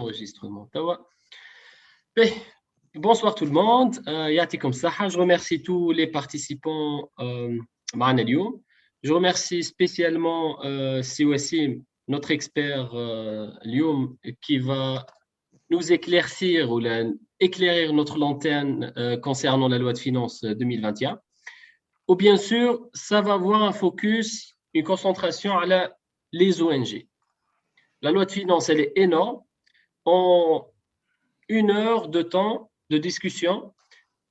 enregistrement. Ben, bonsoir tout le monde. Yatikom Saha. Je remercie tous les participants معنا اليوم. Je remercie spécialement Siwassim, notre expert اليوم, qui va nous éclaircir ou éclairer notre lanterne concernant la loi de finances 2021. Ou bien sûr, ça va avoir un focus, une concentration à les ONG. La loi de finances, elle est énorme. En 1 heure de temps de discussion,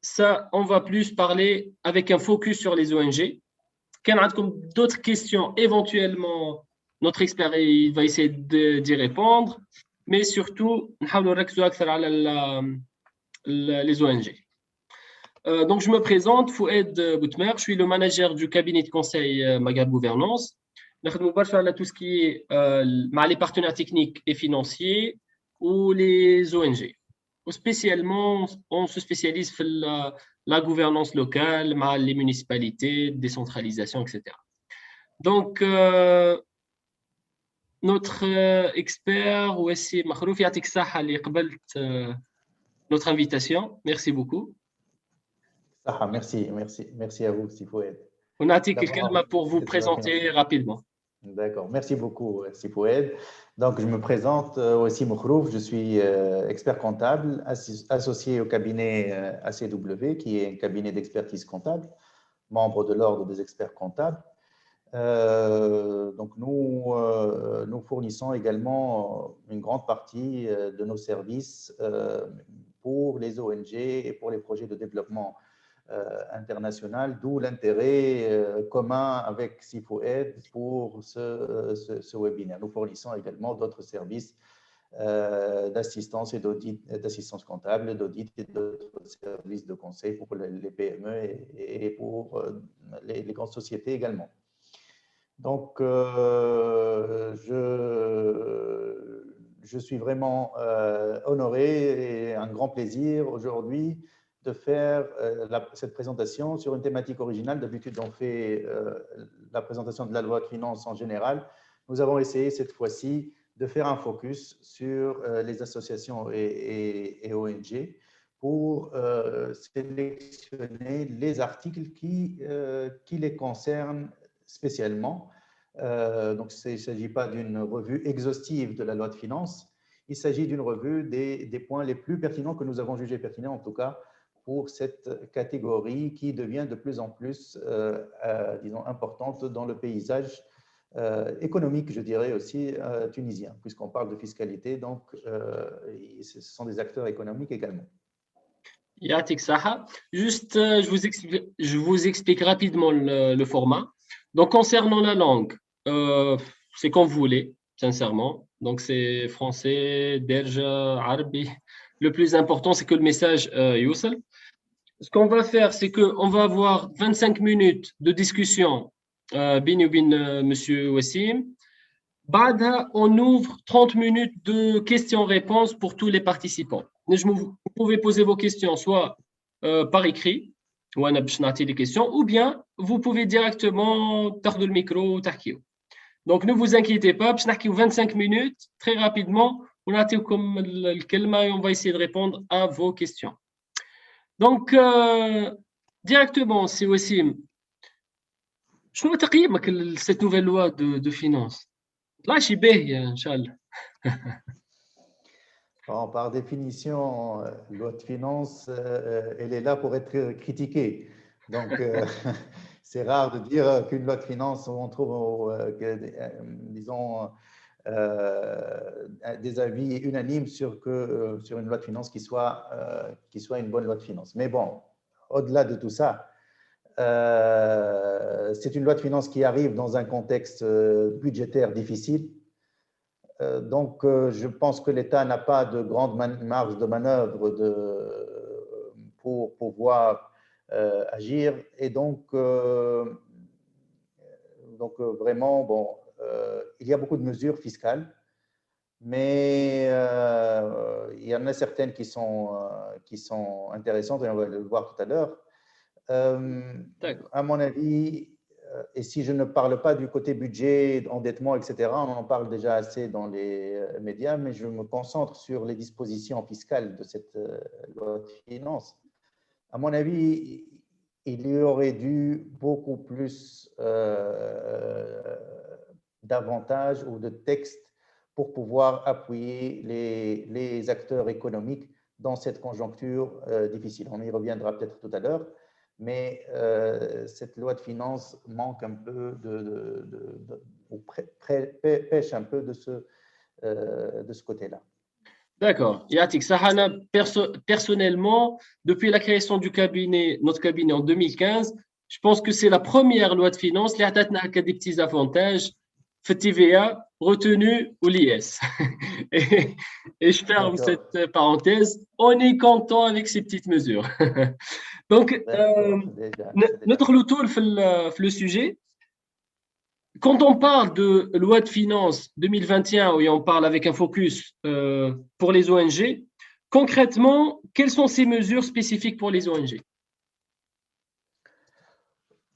ça, on va plus parler avec un focus sur les ONG. Quand on a d'autres questions, éventuellement, notre expert il va essayer d'y répondre, mais surtout, on va les ONG. Donc, je me présente, Foued Boutmer, je suis le manager du cabinet de conseil Magal Gouvernance. Nous travaillons tout ce qui est les partenaires techniques et financiers ou les ONG. Spécialement, on se spécialise dans la gouvernance locale, les municipalités, décentralisation, etc. Donc, notre expert, Ouassi Makhrouf, Yatik Saha, a accepté notre invitation. Merci beaucoup. Merci à vous, Sifoued. On a quelqu'un pour vous présenter rapidement. D'accord, merci beaucoup, Sifoued. Donc, je me présente, Ouassi Makhrouf, je suis expert comptable associé au cabinet ACW, qui est un cabinet d'expertise comptable, membre de l'ordre des experts comptables. Donc, nous fournissons également une grande partie de nos services pour les ONG et pour les projets de développement international, d'où l'intérêt commun avec Sifoued pour ce webinaire. Nous fournissons également d'autres services d'assistance et d'audit, d'assistance comptable, d'audit et d'autres services de conseil pour les PME et pour les grandes sociétés également. Donc, je suis vraiment honoré et un grand plaisir aujourd'hui de faire cette présentation sur une thématique originale. D'habitude, on fait la présentation de la loi de finances en général. Nous avons essayé cette fois-ci de faire un focus sur les associations et ONG pour sélectionner les articles qui les concernent spécialement. Donc, il ne s'agit pas d'une revue exhaustive de la loi de finances, il s'agit d'une revue des points les plus pertinents que nous avons jugés pertinents, en tout cas, pour cette catégorie qui devient de plus en plus, disons, importante dans le paysage économique, je dirais aussi, tunisien, puisqu'on parle de fiscalité, donc ce sont des acteurs économiques également. Yatik Saha. Juste, je vous explique rapidement le format. Donc, concernant la langue, c'est comme vous voulez, sincèrement. Donc, c'est français, derja, arabi. Le plus important, c'est que le message youssel. Ce qu'on va faire, c'est qu'on va avoir 25 minutes de discussion Monsieur Wassim. Bada, on ouvre 30 minutes de questions-réponses pour tous les participants. Vous pouvez poser vos questions soit par écrit, des questions, ou bien vous pouvez directement tordre le micro. Donc, ne vous inquiétez pas, 25 minutes, très rapidement, on va essayer de répondre à vos questions. Donc, directement, c'est Wassim. Je veux تقييمك cette nouvelle loi de finances. Là, je suis bien, Inch'Allah. Bon, par définition, la loi de finances, elle est là pour être critiquée. Donc, c'est rare de dire qu'une loi de finances, on trouve, disons, des avis unanimes sur une loi de finances qui soit une bonne loi de finances. Mais bon, au-delà de tout ça, c'est une loi de finances qui arrive dans un contexte budgétaire difficile. Donc, je pense que l'État n'a pas de grande marge de manœuvre pour pouvoir agir. Et donc vraiment, bon, il y a beaucoup de mesures fiscales, mais il y en a certaines qui sont intéressantes et on va le voir tout à l'heure. À mon avis, et si je ne parle pas du côté budget, endettement, etc., on en parle déjà assez dans les médias, mais je me concentre sur les dispositions fiscales de cette loi de finances. À mon avis, il y aurait dû beaucoup plus d'avantages ou de textes pour pouvoir appuyer les acteurs économiques dans cette conjoncture difficile. On y reviendra peut-être tout à l'heure, mais cette loi de finances manque un peu ou pêche un peu de ce côté-là. D'accord. Yatik Sahana, personnellement, depuis la création du cabinet, notre cabinet en 2015, je pense que c'est la première loi de finances qui a des petits avantages, fait TVA, retenue ou l'IS. Et, et je ferme cette parenthèse. On est content avec ces petites mesures. Donc, notre retour le sujet. Quand on parle de loi de finances 2021, où on parle avec un focus pour les ONG, concrètement, quelles sont ces mesures spécifiques pour les ONG?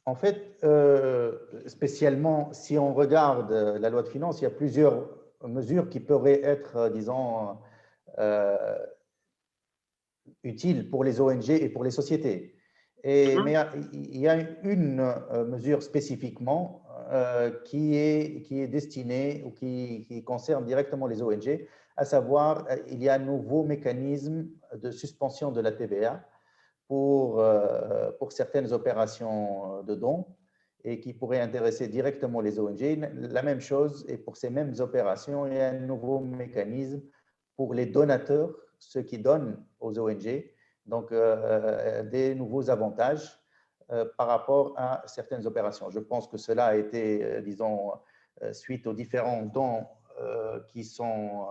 En fait, spécialement, si on regarde la loi de finances, il y a plusieurs mesures qui pourraient être, disons, utiles pour les ONG et pour les sociétés. Mais il y a une mesure spécifiquement qui est destinée ou qui concerne directement les ONG, à savoir, il y a un nouveau mécanisme de suspension de la TVA pour certaines opérations de dons et qui pourrait intéresser directement les ONG. La même chose, et pour ces mêmes opérations, il y a un nouveau mécanisme pour les donateurs, ceux qui donnent aux ONG, donc des nouveaux avantages par rapport à certaines opérations. Je pense que cela a été, disons, suite aux différents dons qui sont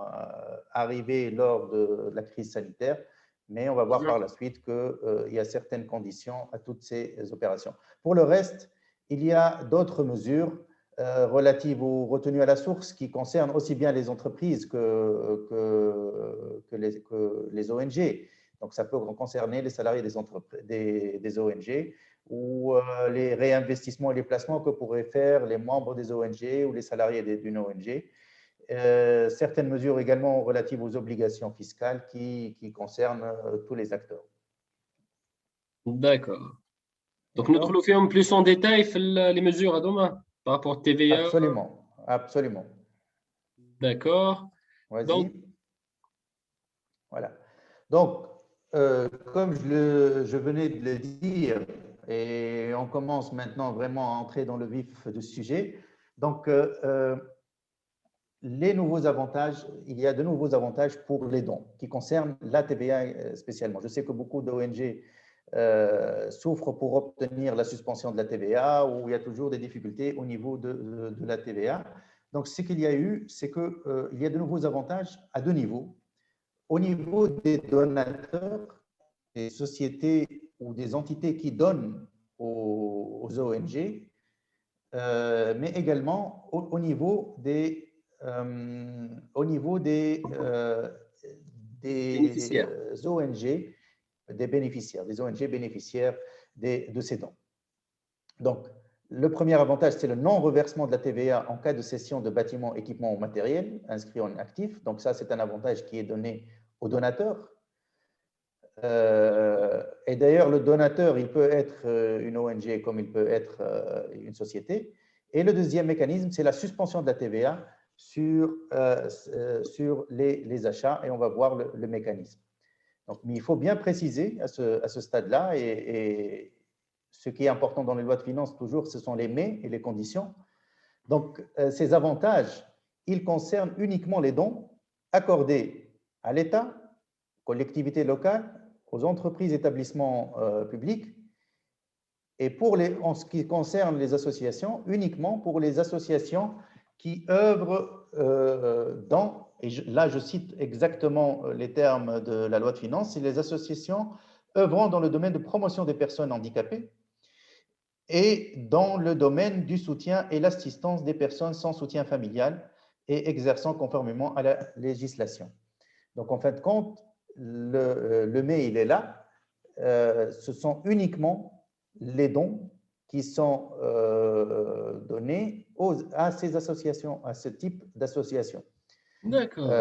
arrivés lors de la crise sanitaire, mais on va voir par la suite qu'il y a certaines conditions à toutes ces opérations. Pour le reste, il y a d'autres mesures relatives aux retenues à la source qui concernent aussi bien les entreprises que les ONG. Donc, ça peut concerner les salariés des ONG ou les réinvestissements et les placements que pourraient faire les membres des ONG ou les salariés d'une ONG. Certaines mesures également relatives aux obligations fiscales qui concernent tous les acteurs. D'accord. Donc, nous trouvons plus en détail les mesures à demain par rapport à TVA. Absolument, absolument. D'accord. Vas-y. Voilà. Donc, comme je venais de le dire, et on commence maintenant vraiment à entrer dans le vif du sujet, donc les nouveaux avantages, il y a de nouveaux avantages pour les dons qui concernent la TVA spécialement. Je sais que beaucoup d'ONG souffrent pour obtenir la suspension de la TVA ou il y a toujours des difficultés au niveau de la TVA. Donc, ce qu'il y a eu, c'est qu'il y a de nouveaux avantages à deux niveaux. Au niveau des donateurs, des sociétés ou des entités qui donnent aux ONG, mais également au niveau des bénéficiaires. ONG, des bénéficiaires, des ONG bénéficiaires de ces dons. Donc, le premier avantage, c'est le non-reversement de la TVA en cas de cession de bâtiments, équipements ou matériels inscrits en actif. Donc, ça, c'est un avantage qui est donné aux donateurs. Et d'ailleurs, le donateur, il peut être une ONG comme il peut être une société. Et le deuxième mécanisme, c'est la suspension de la TVA sur les achats, et on va voir le mécanisme. Donc, mais il faut bien préciser à ce stade-là, et ce qui est important dans les lois de finances, toujours, ce sont les mais et les conditions. Donc, ces avantages, ils concernent uniquement les dons accordés à l'État, collectivités locales, aux entreprises, établissements publics, et en ce qui concerne les associations, uniquement pour les associations qui œuvrent dans, et là je cite exactement les termes de la loi de finances, c'est les associations œuvrant dans le domaine de promotion des personnes handicapées et dans le domaine du soutien et l'assistance des personnes sans soutien familial et exerçant conformément à la législation. Donc, en fin de compte, le mais, il est là. Ce sont uniquement les dons qui sont donnés à ces associations, à ce type d'association. D'accord.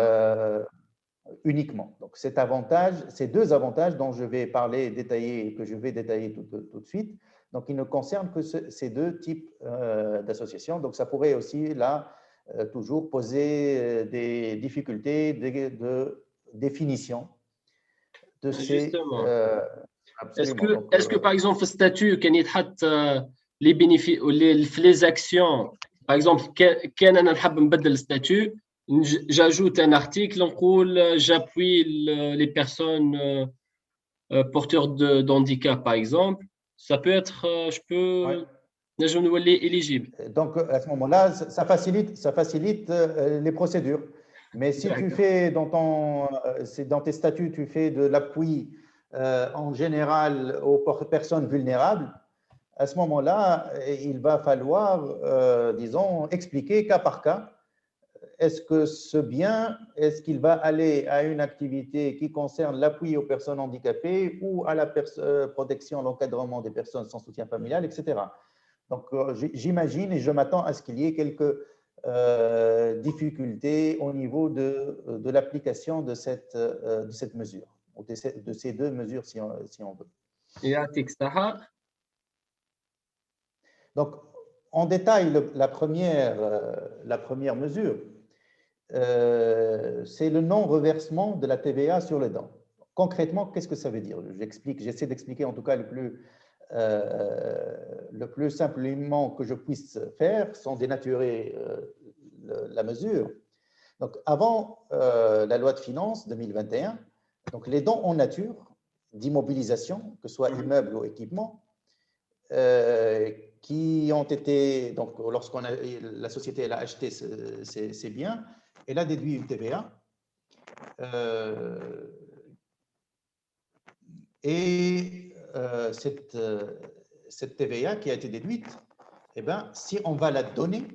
Uniquement. Donc, ces deux avantages dont je vais parler, détailler, que je vais détailler tout de suite, donc ils ne concernent que ces deux types d'associations. Donc, ça pourrait aussi, là, toujours poser des difficultés de définition de ces… Justement. absolument. Donc, Est-ce que par exemple, le statut, quand il les bénéfices ou les actions, par exemple, quand on a نبدل le statut, j'ajoute un article, on coule, j'appuie les personnes porteurs d'handicap, par exemple, ça peut être, je ouais. peux, je me éligible. Donc, à ce moment-là, ça facilite les procédures. Mais si tu fais dans tes statuts, tu fais de l'appui en général aux personnes vulnérables, à ce moment-là, il va falloir, disons, expliquer cas par cas. Est-ce que ce bien, est-ce qu'il va aller à une activité qui concerne l'appui aux personnes handicapées ou à la protection, l'encadrement des personnes sans soutien familial, etc. Donc, j'imagine et je m'attends à ce qu'il y ait quelques difficultés au niveau de l'application de cette mesure, ou de ces deux mesures, si on veut. يعطيك الصحة. Donc, en détail, la première mesure, c'est le non-reversement de la TVA sur les dons. Concrètement, qu'est-ce que ça veut dire? J'essaie d'expliquer en tout cas le plus simplement que je puisse faire sans dénaturer la mesure. Donc, avant la loi de finances 2021, donc les dons en nature d'immobilisation, que ce soit immeuble ou équipement, qui ont été, donc la société elle a acheté ces biens, elle a déduit une TVA. Cette TVA qui a été déduite, eh ben, si on va la donner,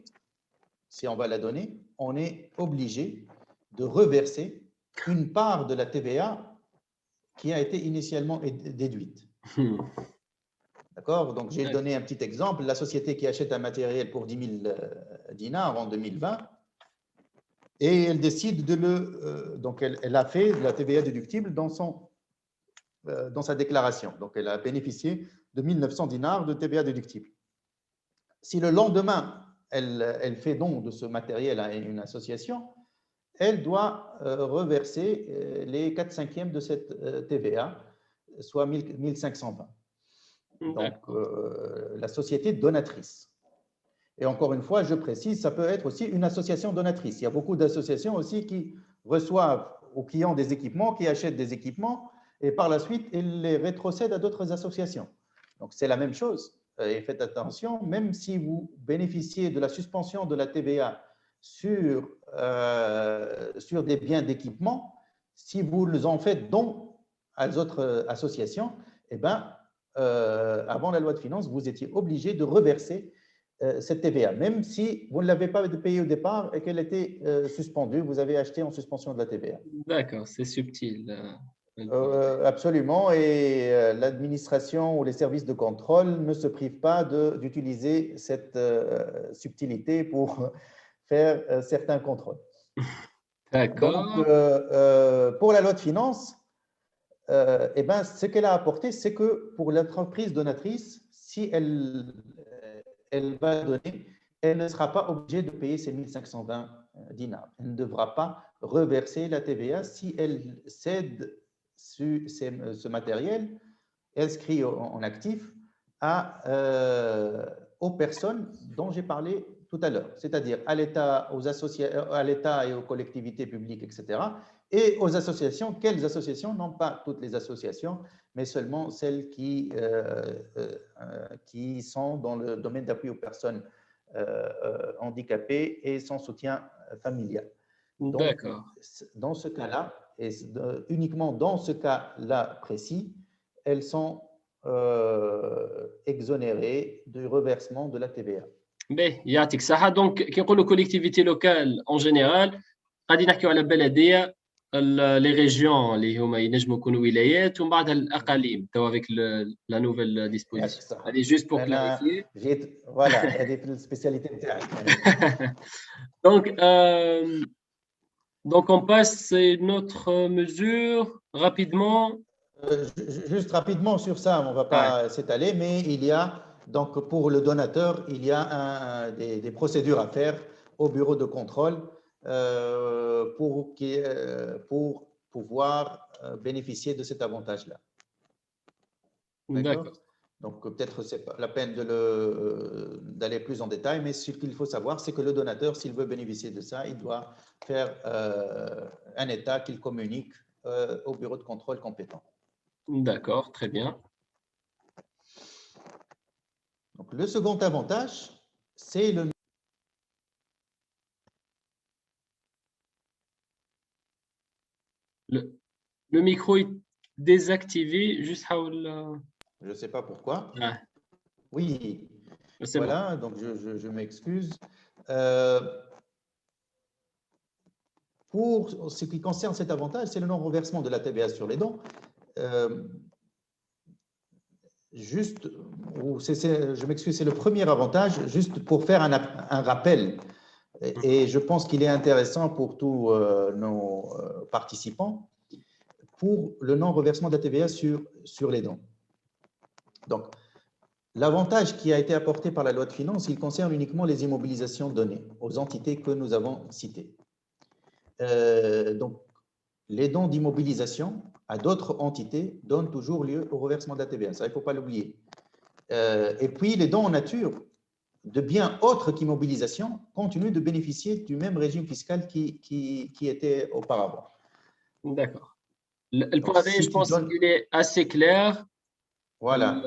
on est obligé de reverser une part de la TVA qui a été initialement déduite. D'accord? Donc, j'ai donné un petit exemple. La société qui achète un matériel pour 10 000 dinars en 2020, et elle décide donc, elle a fait de la TVA déductible dans sa déclaration. Donc, elle a bénéficié de 1 900 dinars de TVA déductible. Si le lendemain, elle fait don de ce matériel à une association, elle doit reverser les 4/5 de cette TVA, soit 1 520. Donc, la société donatrice. Et encore une fois, je précise, ça peut être aussi une association donatrice. Il y a beaucoup d'associations aussi qui reçoivent ou qui ont des équipements, qui achètent des équipements, et par la suite, ils les rétrocèdent à d'autres associations. Donc, c'est la même chose. Et faites attention, même si vous bénéficiez de la suspension de la TVA sur des biens d'équipement, si vous en faites don à d'autres associations, eh bien, avant la loi de finances, vous étiez obligé de reverser cette TVA, même si vous ne l'avez pas payée au départ et qu'elle était suspendue, vous avez acheté en suspension de la TVA. D'accord, c'est subtil. Absolument, et l'administration ou les services de contrôle ne se privent pas d'utiliser cette subtilité pour faire certains contrôles. D'accord. Donc, pour la loi de finances, eh ben, ce qu'elle a apporté, c'est que pour l'entreprise donatrice, si elle va donner, elle ne sera pas obligée de payer ces 1 520 dinars. Elle ne devra pas reverser la TVA si elle cède ce matériel inscrit en actif aux personnes dont j'ai parlé tout à l'heure, c'est-à-dire à l'État, à l'État et aux collectivités publiques, etc., et aux associations. Quelles associations? Non pas toutes les associations, mais seulement celles qui sont dans le domaine d'appui aux personnes handicapées et sans soutien familial. D'accord. Dans ce cas-là, et uniquement dans ce cas-là précis, elles sont exonérées du reversement de la TVA. باهي يعطيك الصحة. دونك كي نقولوا collectivité locale en général غادي نحكيو على بلدية les régions اللي هما ينجموا يكونوا ولايات ومن بعدها الأقاليم تو avec la nouvelle disposition. صح. Allez, juste pour انا clarifier. جيت فوالا هذه في السبيسياليتي نتاعي. Donc, donc, on passe à notre mesure rapidement. Juste rapidement sur ça, on ne va pas s'étaler, mais il y a, donc pour le donateur, il y a des procédures à faire au bureau de contrôle pour pouvoir bénéficier de cet avantage-là. D'accord. Donc peut-être ce n'est pas la peine d'aller plus en détail, mais ce qu'il faut savoir, c'est que le donateur, s'il veut bénéficier de ça, il doit faire un état qu'il communique au bureau de contrôle compétent. D'accord, très bien. Donc, le second avantage, c'est le micro est désactivé, juste je ne sais pas pourquoi. Ah. Oui, voilà, bon. Donc je m'excuse. Pour ce qui concerne cet avantage, c'est le non-reversement de la TVA sur les dons. Juste, je m'excuse, c'est le premier avantage, juste pour faire un rappel. Et je pense qu'il est intéressant pour tous nos participants pour le non-reversement de la TVA sur les dons. Donc, l'avantage qui a été apporté par la loi de finances, il concerne uniquement les immobilisations données aux entités que nous avons citées. Donc, les dons d'immobilisation à d'autres entités donnent toujours lieu au reversement de la TVA. Ça, il ne faut pas l'oublier. Et puis, les dons en nature de biens autres qu'immobilisation continuent de bénéficier du même régime fiscal qui était auparavant. D'accord. Le point B, je pense qu'il est assez clair. Voilà.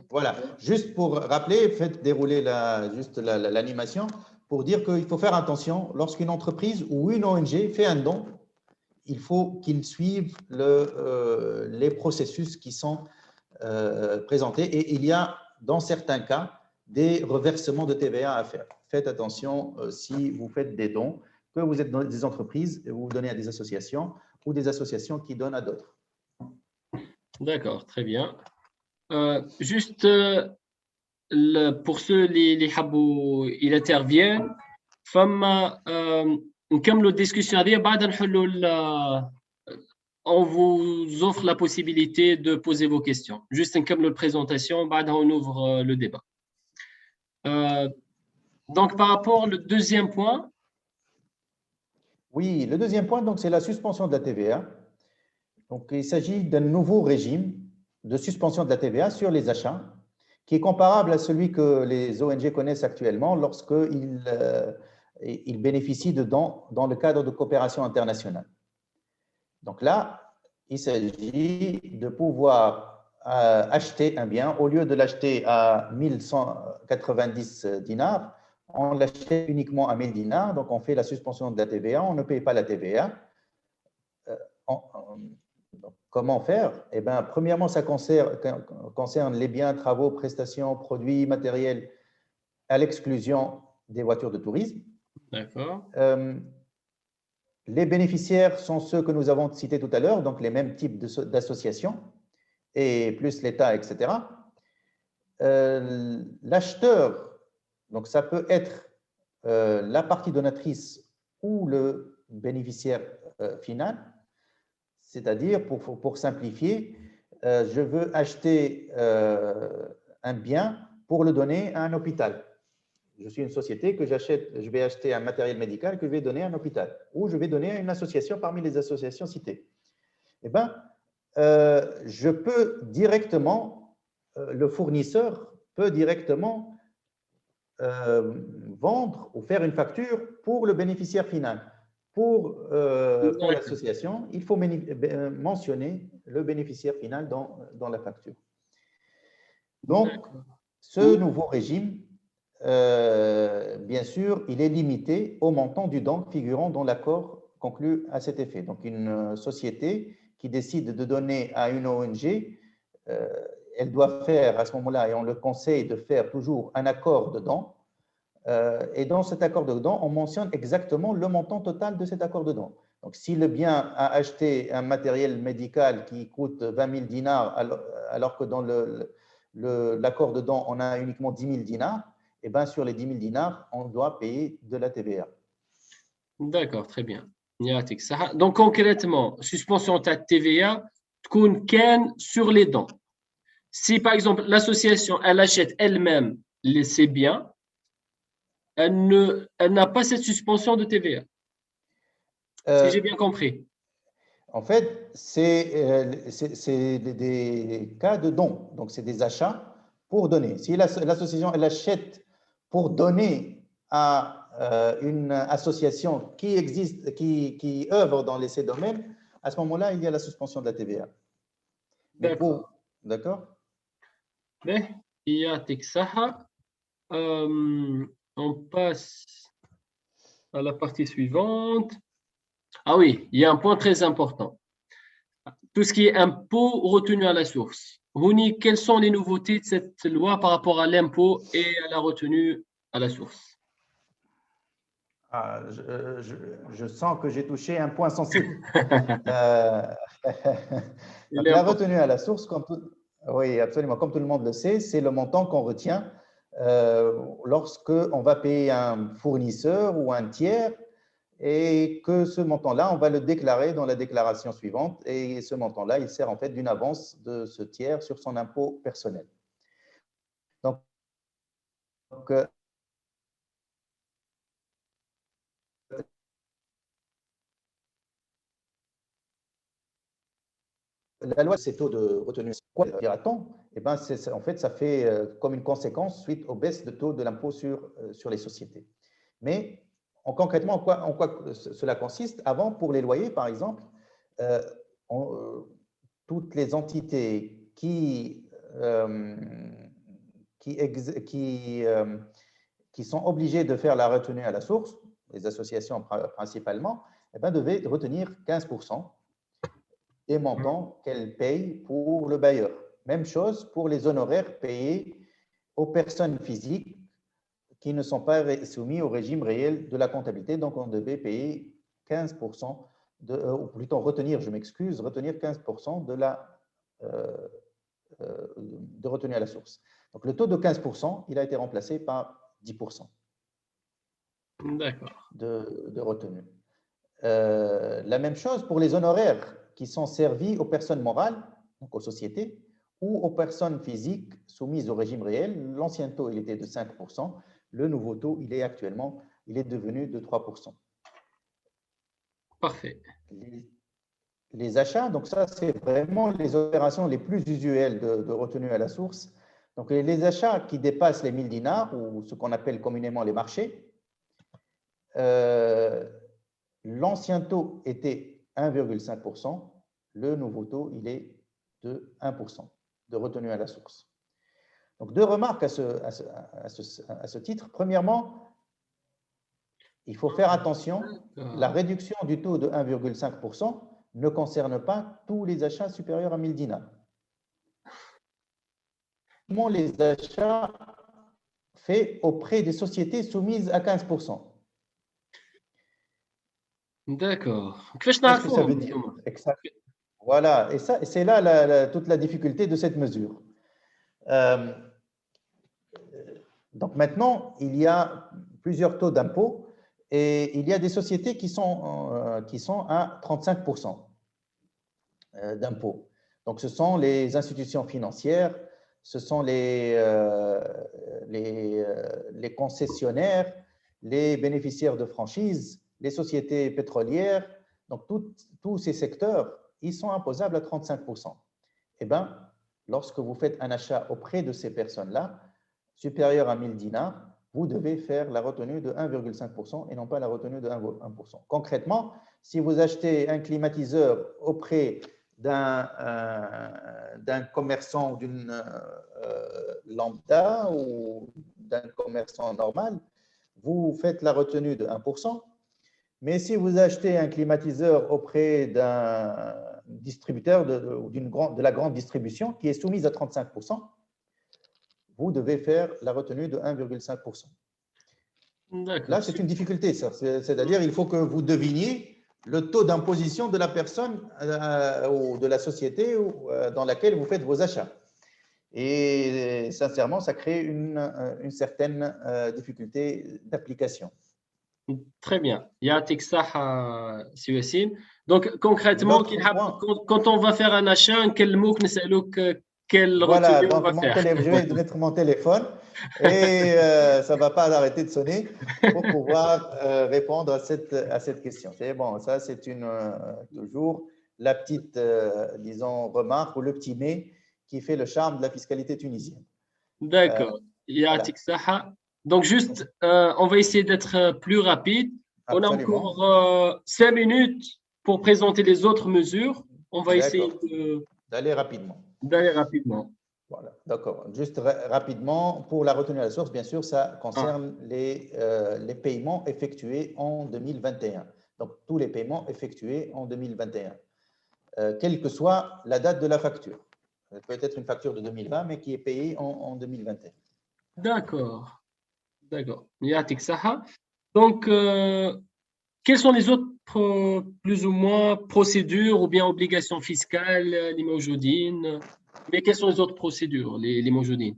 Voilà. Juste pour rappeler, faites dérouler l'animation pour dire qu'il faut faire attention lorsqu'une entreprise ou une ONG fait un don, il faut qu'il suive les processus qui sont présentés et il y a dans certains cas des reversements de TVA à faire. Faites attention si vous faites des dons, que vous êtes dans des entreprises, vous donnez à des associations ou des associations qui donnent à d'autres. D'accord, très bien. Juste pour ceux qui ils interviennent, نكملوا الديسكسيون هذه بعد نحلوا on vous offre la possibilité de poser vos questions. Juste نكملوا la présentation, بعد on ouvre le débat. Donc par rapport au deuxième point. Oui, le deuxième point, donc c'est la suspension de la TVA. Donc il s'agit d'un nouveau régime de suspension de la TVA sur les achats qui est comparable à celui que les ONG connaissent actuellement lorsqu'ils bénéficient de dons dans le cadre de coopération internationale. Donc là, il s'agit de pouvoir acheter un bien, au lieu de l'acheter à 1190 dinars, on l'achète uniquement à 1000 dinars, donc on fait la suspension de la TVA, on ne paye pas la TVA. Comment faire? Eh bien, premièrement, ça concerne les biens, travaux, prestations, produits, matériels, à l'exclusion des voitures de tourisme. D'accord. Les bénéficiaires sont ceux que nous avons cités tout à l'heure, donc les mêmes types d'associations, et plus l'État, etc. L'acheteur, donc ça peut être la partie donatrice ou le bénéficiaire final. C'est-à-dire, pour simplifier, je veux acheter un bien pour le donner à un hôpital. Je suis une société que je vais acheter un matériel médical que je vais donner à un hôpital ou je vais donner à une association parmi les associations citées. Eh bien, je peux directement, le fournisseur peut directement vendre ou faire une facture pour le bénéficiaire final. Pour l'association, il faut mentionner le bénéficiaire final dans la facture. Donc, ce nouveau régime, bien sûr, il est limité au montant du don figurant dans l'accord conclu à cet effet. Donc, une société qui décide de donner à une ONG, elle doit faire à ce moment-là, et on le conseille de faire toujours un accord de don. Et dans cet accord de don, on mentionne exactement le montant total de cet accord de don. Donc, si le bien a acheté un matériel médical qui coûte 20 000 dinars, alors que dans l'accord dedans, on a uniquement 10 000 dinars, et bien sur les 10 000 dinars, on doit payer de la TVA. D'accord, très bien. يعطيك الصحة. Donc concrètement, suspension de TVA تكون كان sur les dons. Si par exemple l'association elle achète elle-même ses biens, elle n'a pas cette suspension de TVA. Si j'ai bien compris. En fait, c'est des cas de dons. Donc, c'est des achats pour donner. Si l'association elle achète pour donner à une association qui existe, qui œuvre dans ces domaines, à ce moment-là, il y a la suspension de la TVA. D'accord. D'accord. يعطيك الصحة. On passe à la partie suivante. Ah oui, il y a un point très important. Tout ce qui est impôt retenu à la source. Rouni, quelles sont les nouveautés de cette loi par rapport à l'impôt et à la retenue à la source? Ah, je sens que j'ai touché un point sensible. Donc, la retenue à la source, oui, absolument, comme tout le monde le sait, c'est le montant qu'on retient lorsque on va payer un fournisseur ou un tiers et que ce montant-là, on va le déclarer dans la déclaration suivante et ce montant-là, il sert en fait d'une avance de ce tiers sur son impôt personnel. Donc la loi, ces taux de retenue, quoi dira-t-on? Eh ben, en fait, ça fait comme une conséquence suite aux baisses de taux de l'impôt sur les sociétés. Mais concrètement, en quoi cela consiste? Avant, pour les loyers, par exemple, toutes les entités qui sont obligées de faire la retenue à la source, les associations principalement, eh ben, devaient retenir 15% des montants qu'elles payent pour le bailleur. Même chose pour les honoraires payés aux personnes physiques qui ne sont pas soumis au régime réel de la comptabilité. Donc, on devait payer 15%, ou plutôt retenir, je m'excuse, retenir 15% de retenue à la source. Donc, le taux de 15%, il a été remplacé par 10% de retenue. La même chose pour les honoraires qui sont servis aux personnes morales, donc aux sociétés, ou aux personnes physiques soumises au régime réel. L'ancien taux, il était de 5%. Le nouveau taux, il est devenu de 3%. Parfait. Les achats, donc ça, c'est vraiment les opérations les plus usuelles de retenue à la source. Donc, les achats qui dépassent les 1000 dinars, ou ce qu'on appelle communément les marchés, l'ancien taux était 1,5%. Le nouveau taux, il est de 1% de retenue à la source. Donc, deux remarques à ce titre. Premièrement, il faut faire attention, la réduction du taux de 1,5% ne concerne pas tous les achats supérieurs à 1000 dinars. Les achats faits auprès des sociétés soumises à 15%. D'accord. Qu'est-ce que ça veut dire? Exactement. Voilà, et c'est là toute la difficulté de cette mesure. Donc maintenant, il y a plusieurs taux d'impôt et il y a des sociétés qui sont à 35% d'impôt. Donc ce sont les institutions financières, ce sont les concessionnaires, les bénéficiaires de franchise, les sociétés pétrolières. Donc tous ces secteurs, ils sont imposables à 35%. Eh bien, lorsque vous faites un achat auprès de ces personnes-là, supérieur à 1000 dinars, vous devez faire la retenue de 1,5% et non pas la retenue de 1%. Concrètement, si vous achetez un climatiseur auprès d'un commerçant d'une lambda ou d'un commerçant normal, vous faites la retenue de 1%. Mais si vous achetez un climatiseur auprès d'un distributeur de la grande distribution qui est soumise à 35%, vous devez faire la retenue de 1,5%. Là, c'est une difficulté, ça. C'est-à-dire qu'il faut que vous deviniez le taux d'imposition de la personne ou de la société dans laquelle vous faites vos achats. Et sincèrement, ça crée une certaine difficulté d'application. Très bien. Yatik Saha, Si Wassim. Donc, concrètement, L'autre point, quand on va faire un achat, quel mot que nous quelle voilà, retenue on donc va faire? je vais mettre mon téléphone et ça ne va pas arrêter de sonner pour pouvoir répondre à cette question. C'est bon, ça c'est toujours la petite, disons, remarque ou le petit mais qui fait le charme de la fiscalité tunisienne. D'accord. Voilà, Yatik Saha. Donc, juste, on va essayer d'être plus rapide. On a absolument. encore 5 minutes pour présenter les autres mesures. On va essayer D'accord, d'aller rapidement. d'aller rapidement. Voilà, d'accord. Juste rapidement, pour la retenue à la source, bien sûr, ça Ah, concerne les paiements effectués en 2021. Donc, tous les paiements effectués en 2021, quelle que soit la date de la facture. Ça peut être une facture de 2020, mais qui est payée en 2021. d'accord. D'accord. Yatik Saha. Donc, quelles sont les autres, plus ou moins, procédures ou bien obligations fiscales, les Mawjoudine? Mais quelles sont les autres procédures, les Mawjoudine?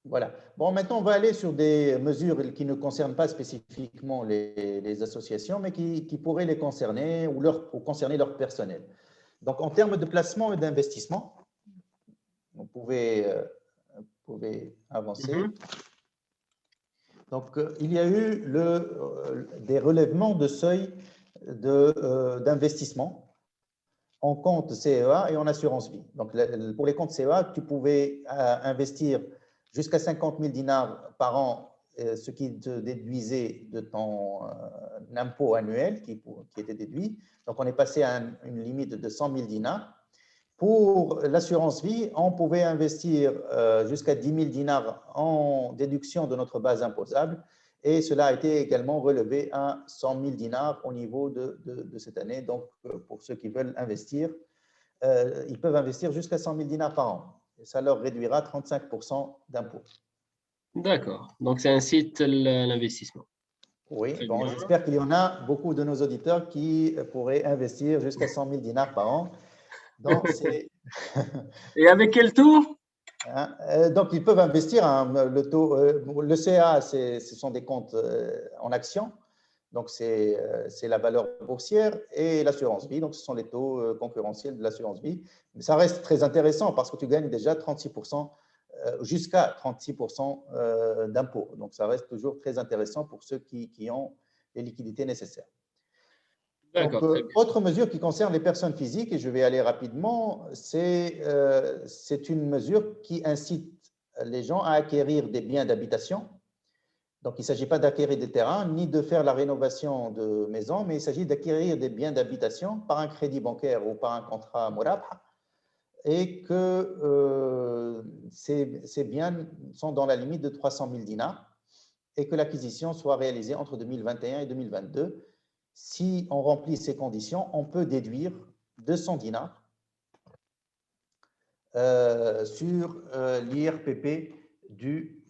Voilà. Bon, maintenant, on va aller sur des mesures qui ne concernent pas spécifiquement les associations, mais qui pourraient les concerner ou concerner leur personnel. Donc, en termes de placement et d'investissement, vous pouvez avancer. Mhm. Donc, il y a eu des relèvements de seuil d'investissement en compte CEA et en assurance vie. Donc, pour les comptes CEA, tu pouvais investir jusqu'à 50 000 dinars par an, ce qui te déduisait de ton impôt annuel qui était déduit. Donc, on est passé à une limite de 100 000 dinars. Pour l'assurance vie, on pouvait investir jusqu'à 10 000 dinars en déduction de notre base imposable et cela a été également relevé à 100 000 dinars au niveau de cette année. Donc, pour ceux qui veulent investir, ils peuvent investir jusqu'à 100 000 dinars par an. Et ça leur réduira 35% d'impôt. D'accord. Donc, c'est un site l'investissement. Oui, Très bon, bien. j'espère qu'il y en a beaucoup de nos auditeurs qui pourraient investir jusqu'à 100 000 dinars par an. Donc, c'est Et avec quel taux? hein, donc, ils peuvent investir. Le taux, le CA, ce sont des comptes en actions. Donc, c'est la valeur boursière et l'assurance vie. Donc, ce sont les taux concurrentiels de l'assurance vie. Mais ça reste très intéressant parce que tu gagnes déjà 36%, jusqu'à 36% d'impôts. Donc, ça reste toujours très intéressant pour ceux qui ont les liquidités nécessaires. Donc, D'accord, très bien. autre mesure qui concerne les personnes physiques, et je vais aller rapidement, c'est une mesure qui incite les gens à acquérir des biens d'habitation. Donc, il ne s'agit pas d'acquérir des terrains ni de faire la rénovation de maisons, mais il s'agit d'acquérir des biens d'habitation par un crédit bancaire ou par un contrat Morabha et que ces biens sont dans la limite de 300 000 dinars et que l'acquisition soit réalisée entre 2021 et 2022. Si on remplit ces conditions, on peut déduire 200 dinars sur l'IRPP dû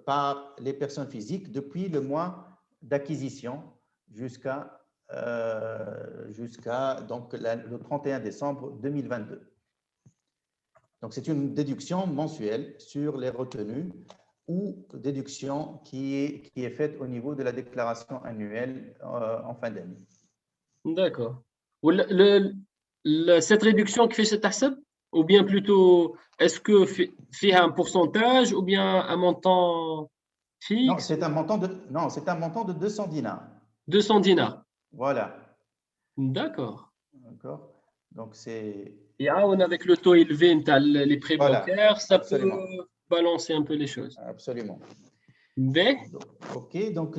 par les personnes physiques depuis le mois d'acquisition jusqu'à donc le 31 décembre 2022. Donc, c'est une déduction mensuelle sur les retenues ou déduction qui est faite au niveau de la déclaration annuelle en fin d'année. D'accord. Cette réduction qui fait cet tahsab, ou bien plutôt, est-ce que fait un pourcentage ou bien un montant Non, fixe? c'est un montant de 200 dinars. 200 dinars. Voilà. D'accord. D'accord. Donc, c'est. Et on avec le taux élevé, les prêts Voilà. bancaires, ça peut Absolument. balancer un peu les choses. Absolument. Mais, OK. Donc,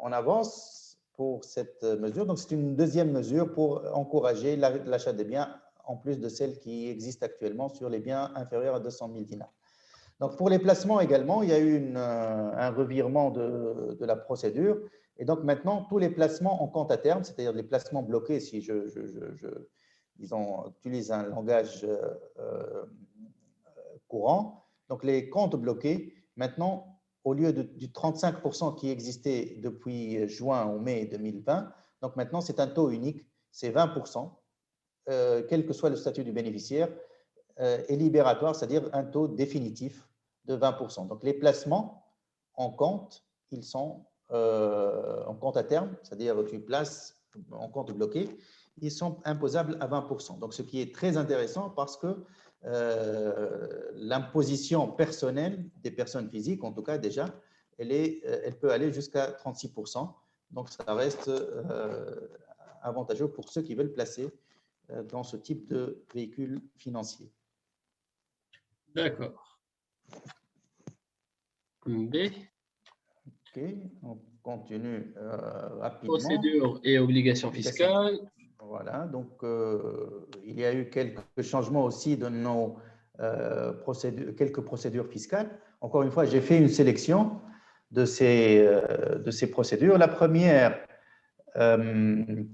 on avance pour cette mesure. Donc, c'est une deuxième mesure pour encourager l'achat des biens en plus de celle qui existe actuellement sur les biens inférieurs à 200 000 dinars. Donc, pour les placements également, il y a eu un revirement de la procédure. Et donc, maintenant, tous les placements en compte à terme, c'est-à-dire les placements bloqués, si disons, utilise un langage courant, donc les comptes bloqués, maintenant, au lieu du 35% qui existait depuis juin ou mai 2020. Donc maintenant, c'est un taux unique, c'est 20%, quel que soit le statut du bénéficiaire, et libératoire, c'est-à-dire un taux définitif de 20%. Donc les placements en compte, ils sont en compte à terme, c'est-à-dire tu places en compte bloqué, ils sont imposables à 20%. Donc ce qui est très intéressant parce que l'imposition personnelle des personnes physiques, en tout cas déjà, elle peut aller jusqu'à 36%. Donc ça reste avantageux pour ceux qui veulent placer dans ce type de véhicule financier. D'accord. B. OK, on continue rapidement. Procédure et obligations fiscales. Voilà, donc il y a eu quelques changements aussi de nos quelques procédures fiscales. Encore une fois, j'ai fait une sélection de ces procédures. La première,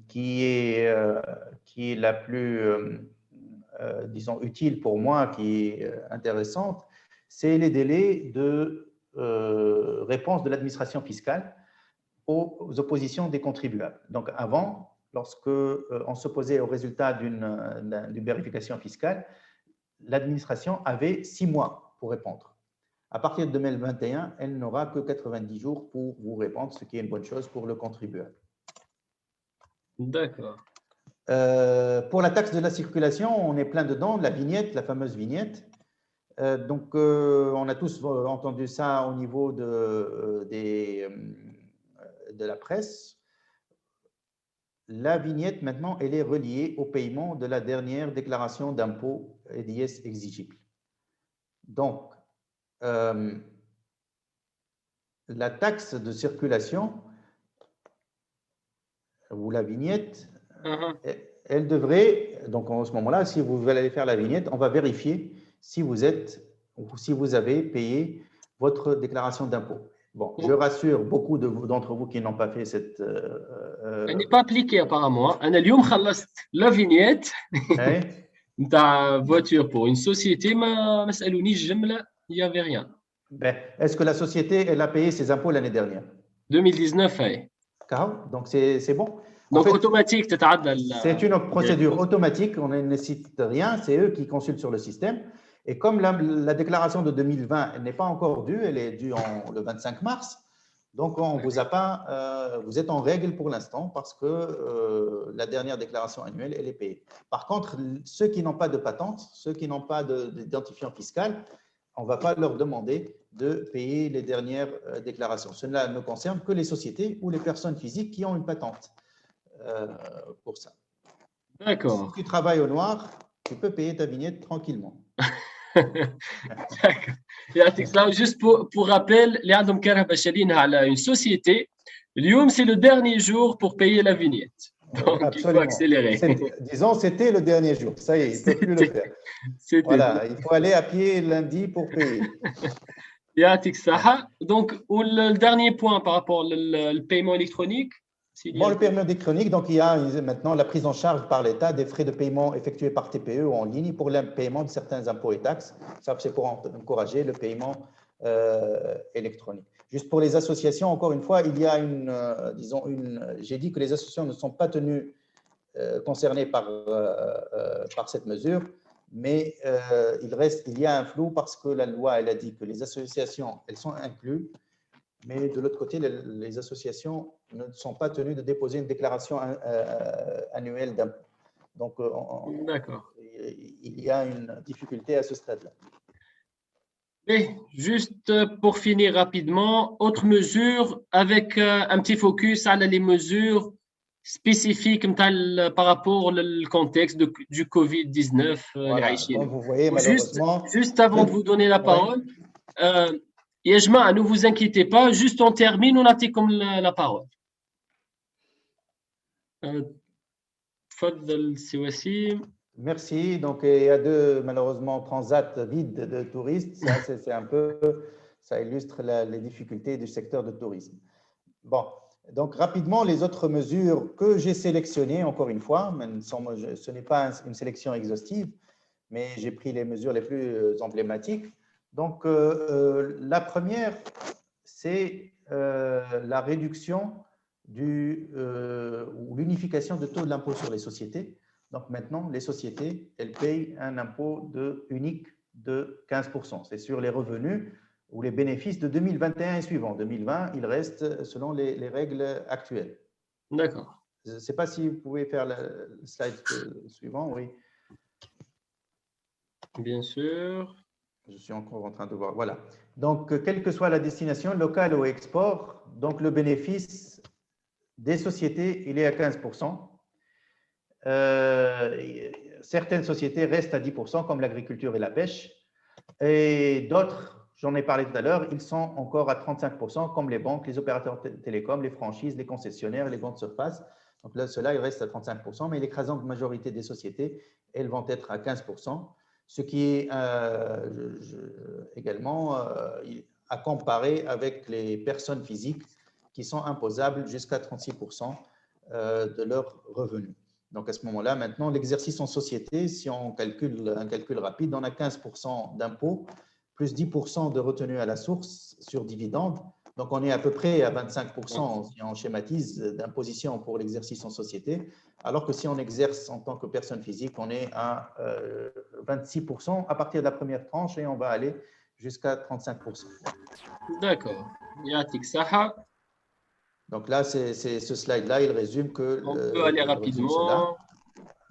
qui est la plus, disons, utile pour moi, qui est intéressante, c'est les délais de réponse de l'administration fiscale aux oppositions des contribuables. Donc avant, lorsque on s'opposait au résultat d'une vérification fiscale, l'administration avait 6 mois pour répondre. À partir de 2021, elle n'aura que 90 jours pour vous répondre, ce qui est une bonne chose pour le contribuable. D'accord. Pour la taxe de la circulation, on est plein dedans, la vignette, la fameuse vignette. Donc, on a tous entendu ça au niveau de la presse. La vignette, maintenant, elle est reliée au paiement de la dernière déclaration d'impôt et d'IS exigible. Donc, la taxe de circulation, ou la vignette, elle devrait, donc en ce moment-là, si vous allez faire la vignette, on va vérifier si vous avez payé votre déclaration d'impôt. Bon, je rassure beaucoup d'entre vous qui n'ont pas fait cette... Elle n'est pas appliquée apparemment. أنا اليوم خلصت la vignette نتاع voiture pour une société, ما سألونيش جملة, il n'y avait rien. Ben, est-ce que la société, elle a payé ses impôts l'année dernière? 2019, oui. Donc c'est bon. Donc automatique, c'est une procédure automatique, on ne nécessite rien, c'est eux qui consultent sur le système. Et comme la déclaration de 2020 n'est pas encore due, elle est due le 25 mars, donc on vous a pas, vous êtes en règle pour l'instant parce que la dernière déclaration annuelle, elle est payée. Par contre, ceux qui n'ont pas de patente, ceux qui n'ont pas d'identifiant fiscal, on ne va pas leur demander de payer les dernières déclarations. Cela ne concerne que les sociétés ou les personnes physiques qui ont une patente pour ça. D'accord. Si tu travailles au noir, tu peux payer ta vignette tranquillement. D'accord. Juste pour rappel, les عندهم كرهبة شارينها على une société. اليوم, c'est le dernier jour pour payer la vignette. Donc, absolument. Il faut accélérer. Disons, c'était le dernier jour. Ça y est, il ne peut plus le faire. Voilà, il faut aller à pied lundi pour payer. Donc, le dernier point par rapport au paiement électronique. Bon, le paiement électronique, donc il y a maintenant la prise en charge par l'État des frais de paiement effectués par TPE ou en ligne pour le paiement de certains impôts et taxes. Ça, c'est pour encourager le paiement électronique. Juste pour les associations, encore une fois, il y a j'ai dit que les associations ne sont pas tenues concernées par cette mesure, mais il y a un flou parce que la loi, elle a dit que les associations, elles sont incluses, mais de l'autre côté, les associations ne sont pas tenues de déposer une déclaration annuelle d'impôt. Donc, il y a une difficulté à ce stade-là. Et juste pour finir rapidement, autre mesure avec un petit focus sur les mesures spécifiques par rapport au contexte du Covid-19. Voilà, donc vous voyez, malheureusement… Juste avant de vous donner la parole, Yajma, ne vous inquiétez pas, juste on termine, on a comme la parole. Fadl Siwassim. Merci. Donc, il y a malheureusement, transats vides de touristes. Ça, c'est un peu, ça illustre les difficultés du secteur de tourisme. Bon, donc rapidement, les autres mesures que j'ai sélectionnées, encore une fois, ce n'est pas une sélection exhaustive, mais j'ai pris les mesures les plus emblématiques. Donc, la première, c'est la réduction ou l'unification de taux de l'impôt sur les sociétés. Donc maintenant, les sociétés, elles payent un impôt unique de 15%. C'est sur les revenus ou les bénéfices de 2021 et suivant. 2020, il reste selon les règles actuelles. D'accord. Je ne sais pas si vous pouvez faire le slide suivant, oui. Bien sûr. Je suis encore en train de voir. Voilà. Donc, quelle que soit la destination, locale ou export, donc le bénéfice des sociétés, il est à 15%. Certaines sociétés restent à 10%, comme l'agriculture et la pêche. Et d'autres, j'en ai parlé tout à l'heure, ils sont encore à 35%, comme les banques, les opérateurs télécoms, les franchises, les concessionnaires, les grandes surfaces. Donc là, ceux-là, ils restent à 35%, mais l'écrasante majorité des sociétés, elles vont être à 15%, ce qui est également à comparer avec les personnes physiques qui sont imposables jusqu'à 36% de leurs revenus. Donc, à ce moment-là, maintenant, l'exercice en société, si on calcule un calcul rapide, on a 15% d'impôt, plus 10% de retenue à la source sur dividende. Donc, on est à peu près à 25%, si on schématise, d'imposition pour l'exercice en société, alors que si on exerce en tant que personne physique, on est à 26% à partir de la première tranche et on va aller jusqu'à 35%. D'accord. Yatik Saha. Donc là, ce slide-là, il résume que… On peut aller rapidement.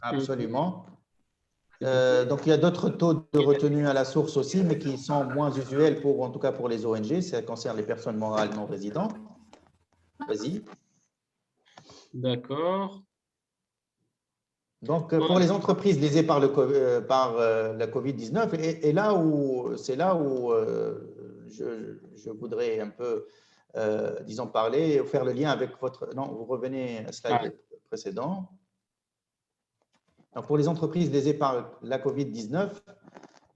Absolument. Donc, il y a d'autres taux de retenue à la source aussi, mais qui sont moins usuels, en tout cas pour les ONG. Ça concerne les personnes morales non résidentes. Vas-y. D'accord. Donc, pour les entreprises lésées par la COVID-19, c'est là où je voudrais un peu, disons, parler, ou faire le lien avec votre… Non, vous revenez à slide précédent. Donc, pour les entreprises lésées par la COVID-19,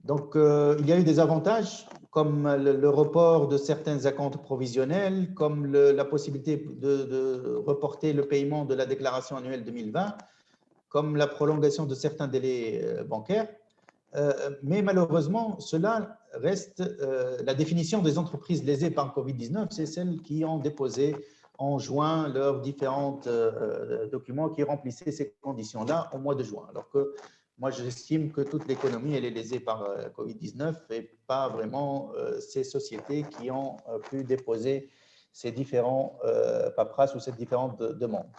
donc, il y a eu des avantages comme le report de certains acomptes provisionnels, comme la possibilité de reporter le paiement de la déclaration annuelle 2020, comme la prolongation de certains délais bancaires. Mais malheureusement, cela reste la définition des entreprises lésées par COVID-19, c'est celles qui ont déposé en juin leurs différents documents qui remplissaient ces conditions-là au mois de juin. Alors que moi, j'estime que toute l'économie, elle est lésée par COVID-19 et pas vraiment ces sociétés qui ont pu déposer ces différents paperasses ou ces différentes demandes.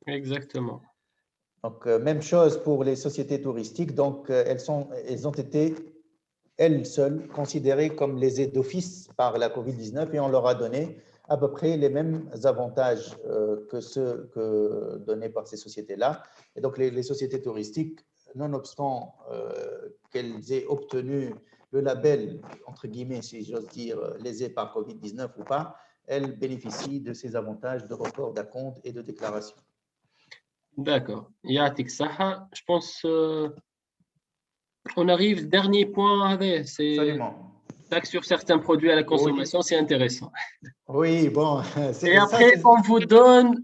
Exactement. Donc, même chose pour les sociétés touristiques. Donc, elles ont été, elles seules, considérées comme lésées d'office par la COVID-19 et on leur a donné à peu près les mêmes avantages que ceux donnés par ces sociétés-là. Et donc, les sociétés touristiques, nonobstant qu'elles aient obtenu le label, entre guillemets, si j'ose dire, lésées par COVID-19 ou pas, elles bénéficient de ces avantages de report d'acompte et de déclaration. D'accord. Yatik Saha. Je pense on arrive, dernier point, c'est Absolument. taxe sur certains produits à la consommation, Oui. c'est intéressant. Oui, bon. Et après, on vous donne,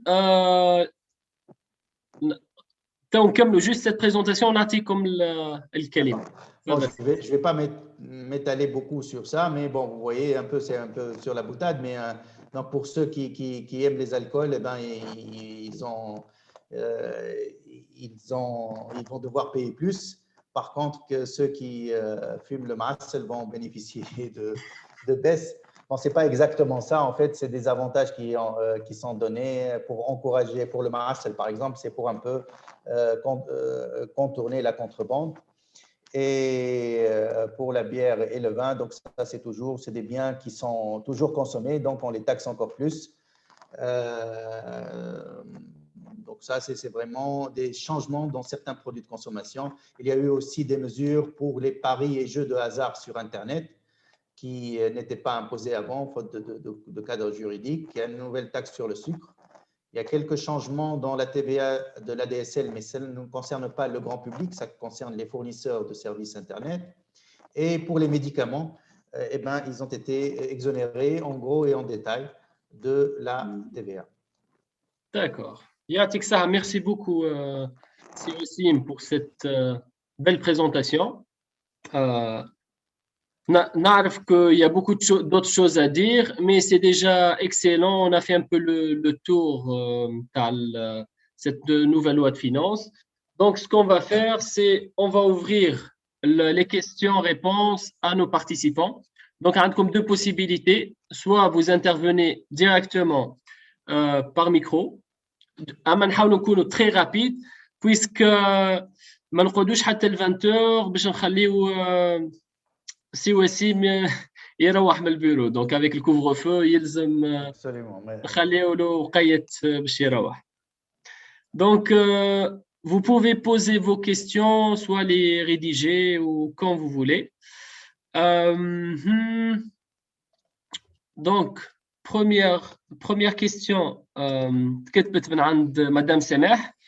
donc, juste cette présentation, on a dit comme le kalim. Bon, je vais pas m'étaler beaucoup sur ça, mais bon, vous voyez, c'est un peu sur la boutade, mais donc pour ceux qui aiment les alcools, eh ben, ils vont devoir payer plus. Par contre, que ceux qui fument le massel vont bénéficier de baisse. Bon, c'est pas exactement ça. En fait, c'est des avantages qui sont donnés pour encourager, pour le massel, par exemple, c'est pour un peu contourner la contrebande. Et pour la bière et le vin, donc ça, c'est des biens qui sont toujours consommés, donc on les taxe encore plus. Donc ça, c'est vraiment des changements dans certains produits de consommation. Il y a eu aussi des mesures pour les paris et jeux de hasard sur Internet qui n'étaient pas imposés avant, faute de cadre juridique. Il y a une nouvelle taxe sur le sucre. Il y a quelques changements dans la TVA de l'ADSL, mais ça ne concerne pas le grand public, ça concerne les fournisseurs de services Internet. Et pour les médicaments, eh ben, ils ont été exonérés en gros et en détail de la TVA. D'accord. Yatik Saha, merci beaucoup, Siousim, pour cette belle présentation. نعرف qu'il y a beaucoup d'autres choses à dire, mais c'est déjà excellent. On a fait un peu le tour de cette nouvelle loi de finances. Donc, ce qu'on va faire, c'est on va ouvrir les questions-réponses à nos participants. Donc, on a comme deux possibilités. Soit vous intervenez directement par micro. اما نحاولوا نكونوا très rapide puisque ما نقعدوش حتى ل 20h باش نخليو سي وسيم يروح من البيرو دونك افيك الكوفر فو يلزم نخليو له وقيت باش يروح دونك vous pouvez poser vos questions soit les rédiger ou quand vous voulez donc première question كتبت من عند مدام سماح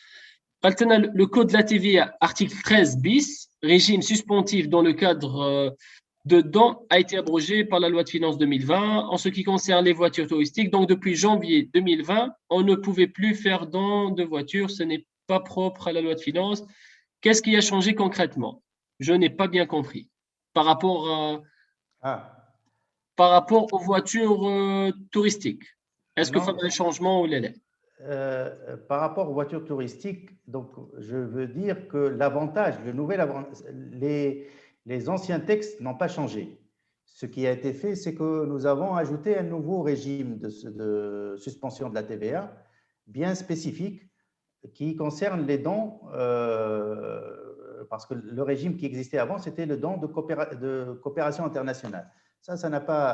قالت لنا le code de la TVA article 13 bis régime suspensif dans le cadre de dons a été abrogé par la loi de finances 2020 en ce qui concerne les voitures touristiques. Donc, depuis janvier 2020, on ne pouvait plus faire don de voitures. Ce n'est pas propre à la loi de finances. Qu'est-ce qui a changé concrètement? Je n'ai pas bien compris. Par rapport aux voitures touristiques. Est-ce que ça a un changement ou l'élève? Par rapport aux voitures touristiques, donc, je veux dire que l'avantage, le nouvel avantage, les anciens textes n'ont pas changé. Ce qui a été fait, c'est que nous avons ajouté un nouveau régime de suspension de la TVA bien spécifique qui concerne les dons, parce que le régime qui existait avant, c'était le don de coopération internationale. Ça n'a pas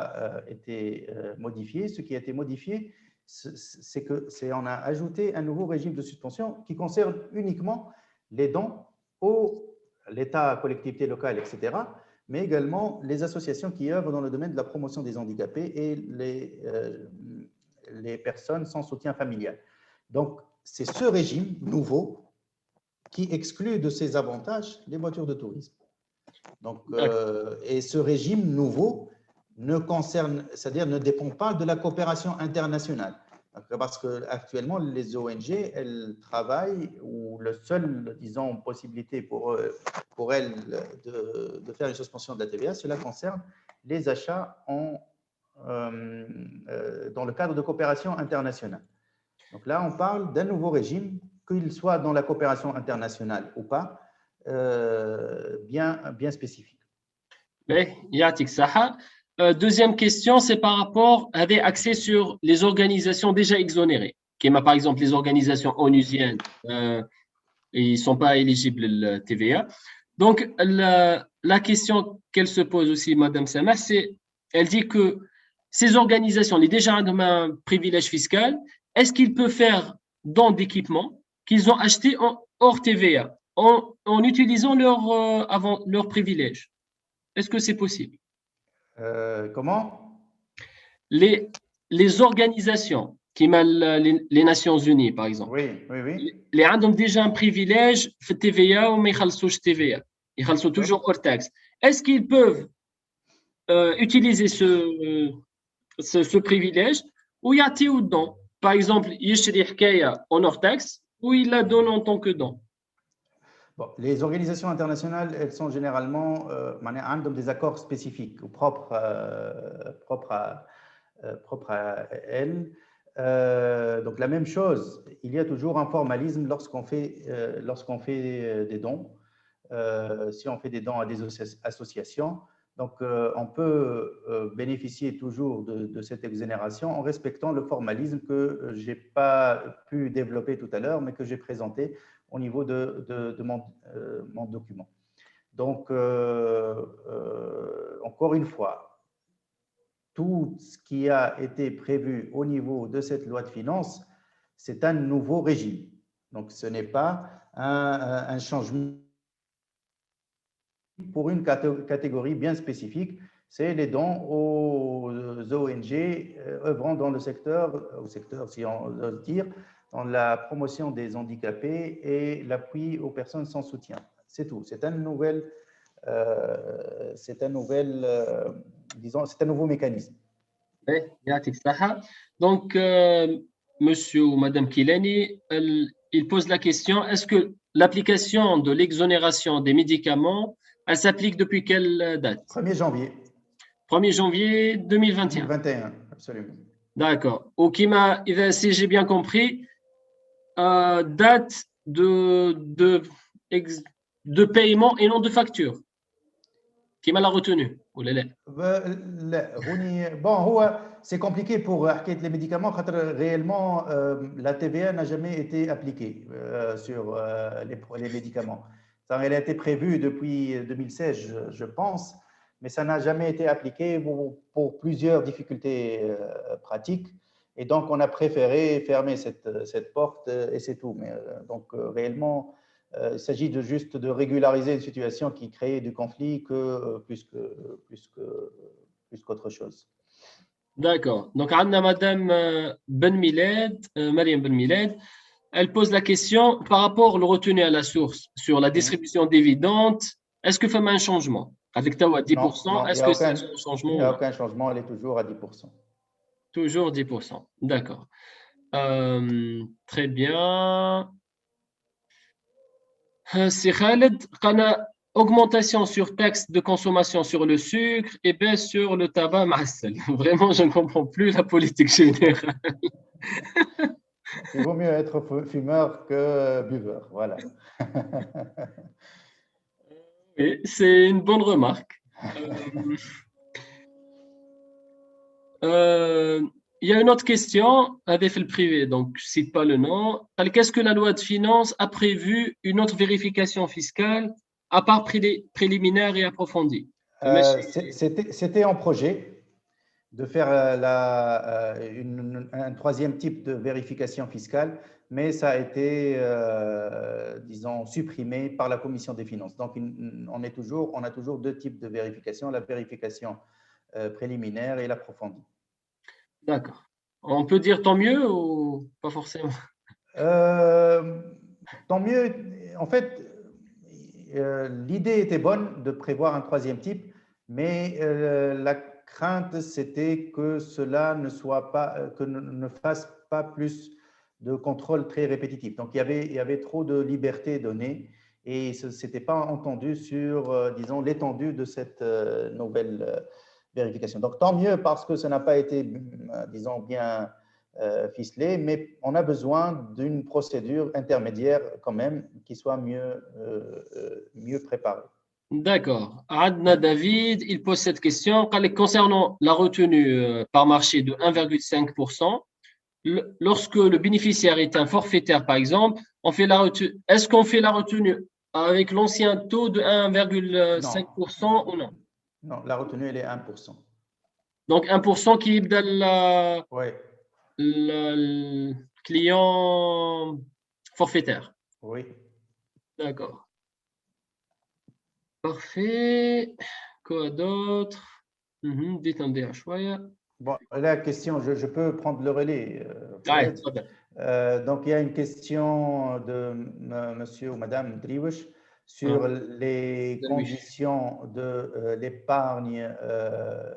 été modifié. Ce qui a été modifié, c'est qu'on a ajouté un nouveau régime de suspension qui concerne uniquement les dons l'État, collectivité locale, etc., mais également les associations qui œuvrent dans le domaine de la promotion des handicapés et les personnes sans soutien familial. Donc, c'est ce régime nouveau qui exclut de ses avantages les voitures de tourisme. Donc, et ce régime nouveau ne concerne, c'est-à-dire ne dépend pas de la coopération internationale. Parce qu'actuellement, les ONG, elles travaillent, ou le seul, disons, possibilité pour elles de faire une suspension de la TVA, cela concerne les achats dans le cadre de coopération internationale. Donc là, on parle d'un nouveau régime, qu'il soit dans la coopération internationale ou pas, bien spécifique. Yatik Saha. Deuxième question, c'est par rapport à des accès sur les organisations déjà exonérées, qui par exemple les organisations onusiennes, ils ne sont pas éligibles à la TVA. Donc, la question qu'elle se pose aussi, Madame Samah, c'est, elle dit que ces organisations, les déjà ont un privilège fiscal, est-ce qu'ils peuvent faire don d'équipements qu'ils ont achetés hors TVA, en utilisant leur privilège? Est-ce que c'est possible? Comment? Les organisations qui mêlent les Nations Unies, par exemple. Oui. Les ont déjà un privilège de TVA ou mais ils ne TVA. Ils sont toujours hors taxe. Est-ce qu'ils peuvent utiliser ce privilège ou y a-t-il don? Par exemple, il a en hors taxe ou il la donne en tant que don? Bon, les organisations internationales, elles sont généralement des accords spécifiques ou propres à elles. Donc la même chose, il y a toujours un formalisme lorsqu'on fait des dons. Si on fait des dons à des associations, donc on peut bénéficier toujours de cette exonération en respectant le formalisme que je n'ai pas pu développer tout à l'heure, mais que j'ai présenté au niveau de mon document. Donc, encore une fois, tout ce qui a été prévu au niveau de cette loi de finances, c'est un nouveau régime. Donc, ce n'est pas un changement pour une catégorie bien spécifique, c'est les dons aux ONG œuvrant dans le secteur si on ose dire, dans la promotion des handicapés et l'appui aux personnes sans soutien. C'est tout. C'est un nouveau mécanisme. Donc, monsieur ou madame Kilani, il pose la question, est-ce que l'application de l'exonération des médicaments, elle s'applique depuis quelle date? 1er janvier. 1er janvier 2021. 2021, absolument. D'accord. Si j'ai bien compris, date de paiement et non de facture. Qui m'a la retenue. Bon, c'est compliqué pour les médicaments, réellement, la TVA n'a jamais été appliquée sur les médicaments. Ça, elle a été prévue depuis 2016, je pense, mais ça n'a jamais été appliqué pour plusieurs difficultés pratiques. Et donc, on a préféré fermer cette porte et c'est tout. Mais donc, réellement, il s'agit juste de régulariser une situation qui crée du conflit plus qu'autre chose. D'accord. Donc, Anna, Madame Mariam Ben Miled, elle pose la question par rapport au retenu à la source sur la distribution des dividendes. Est-ce que fait un changement? Avec Tawa 10%, est-ce que c'est un changement? Il n'y a aucun changement, elle est toujours à 10%. Toujours 10%. D'accord. Très bien. C'est Khaled, augmentation sur taxe de consommation sur le sucre et baisse sur le tabac معسل. Vraiment, je ne comprends plus la politique générale. Il vaut mieux être fumeur que buveur, voilà. Oui, c'est une bonne remarque. Il y a une autre question, avec le privé, donc je ne cite pas le nom. Qu'est-ce que la loi de finances a prévu une autre vérification fiscale à part préliminaire et approfondie? C'était en projet de faire un troisième type de vérification fiscale, mais ça a été, disons, supprimé par la Commission des finances. Donc, on a toujours deux types de vérification, la vérification préliminaire et l'approfondie. D'accord. On peut dire tant mieux ou pas forcément? Tant mieux. En fait, l'idée était bonne de prévoir un troisième type, mais la crainte, c'était que cela ne fasse pas plus de contrôle très répétitif. Donc, il y avait trop de liberté donnée et ce n'était pas entendu sur, disons, l'étendue de cette nouvelle vérification. Donc, tant mieux parce que ça n'a pas été, disons, bien ficelé, mais on a besoin d'une procédure intermédiaire quand même qui soit mieux préparée. D'accord. Adna David, il pose cette question. Concernant la retenue par marché de 1,5%, lorsque le bénéficiaire est un forfaitaire, par exemple, est-ce qu'on fait la retenue avec l'ancien taux de 1,5% ou non? Non, la retenue, elle est 1%. Donc 1% qui est dans Oui. le client forfaitaire. Oui. D'accord. Parfait. Quoi d'autre? Détendez un choix. Bon, la question, je peux prendre le relais. Donc, il y a une question de monsieur ou madame Driouche sur les conditions de l'épargne,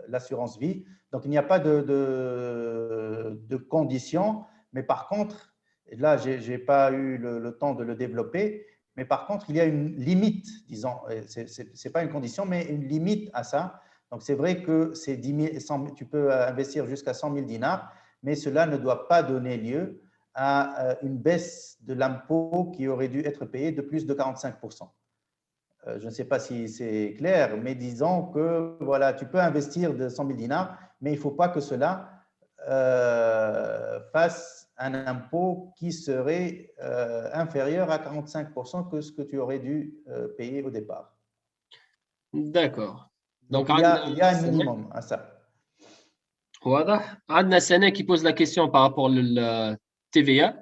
l'assurance vie. Donc, il n'y a pas de conditions, mais par contre, là, je n'ai pas eu le temps de le développer, mais par contre, il y a une limite, disons, ce n'est pas une condition, mais une limite à ça. Donc, c'est vrai que tu peux investir jusqu'à 100 000 dinars, mais cela ne doit pas donner lieu à une baisse de l'impôt qui aurait dû être payé de plus de 45%. Je ne sais pas si c'est clair, mais disons que voilà, tu peux investir de 100 000 dinars, mais il ne faut pas que cela fasse un impôt qui serait inférieur à 45% que ce que tu aurais dû payer au départ. D'accord. Donc, il y a un minimum à ça. Voilà. Adna Sene qui pose la question par rapport au TVA.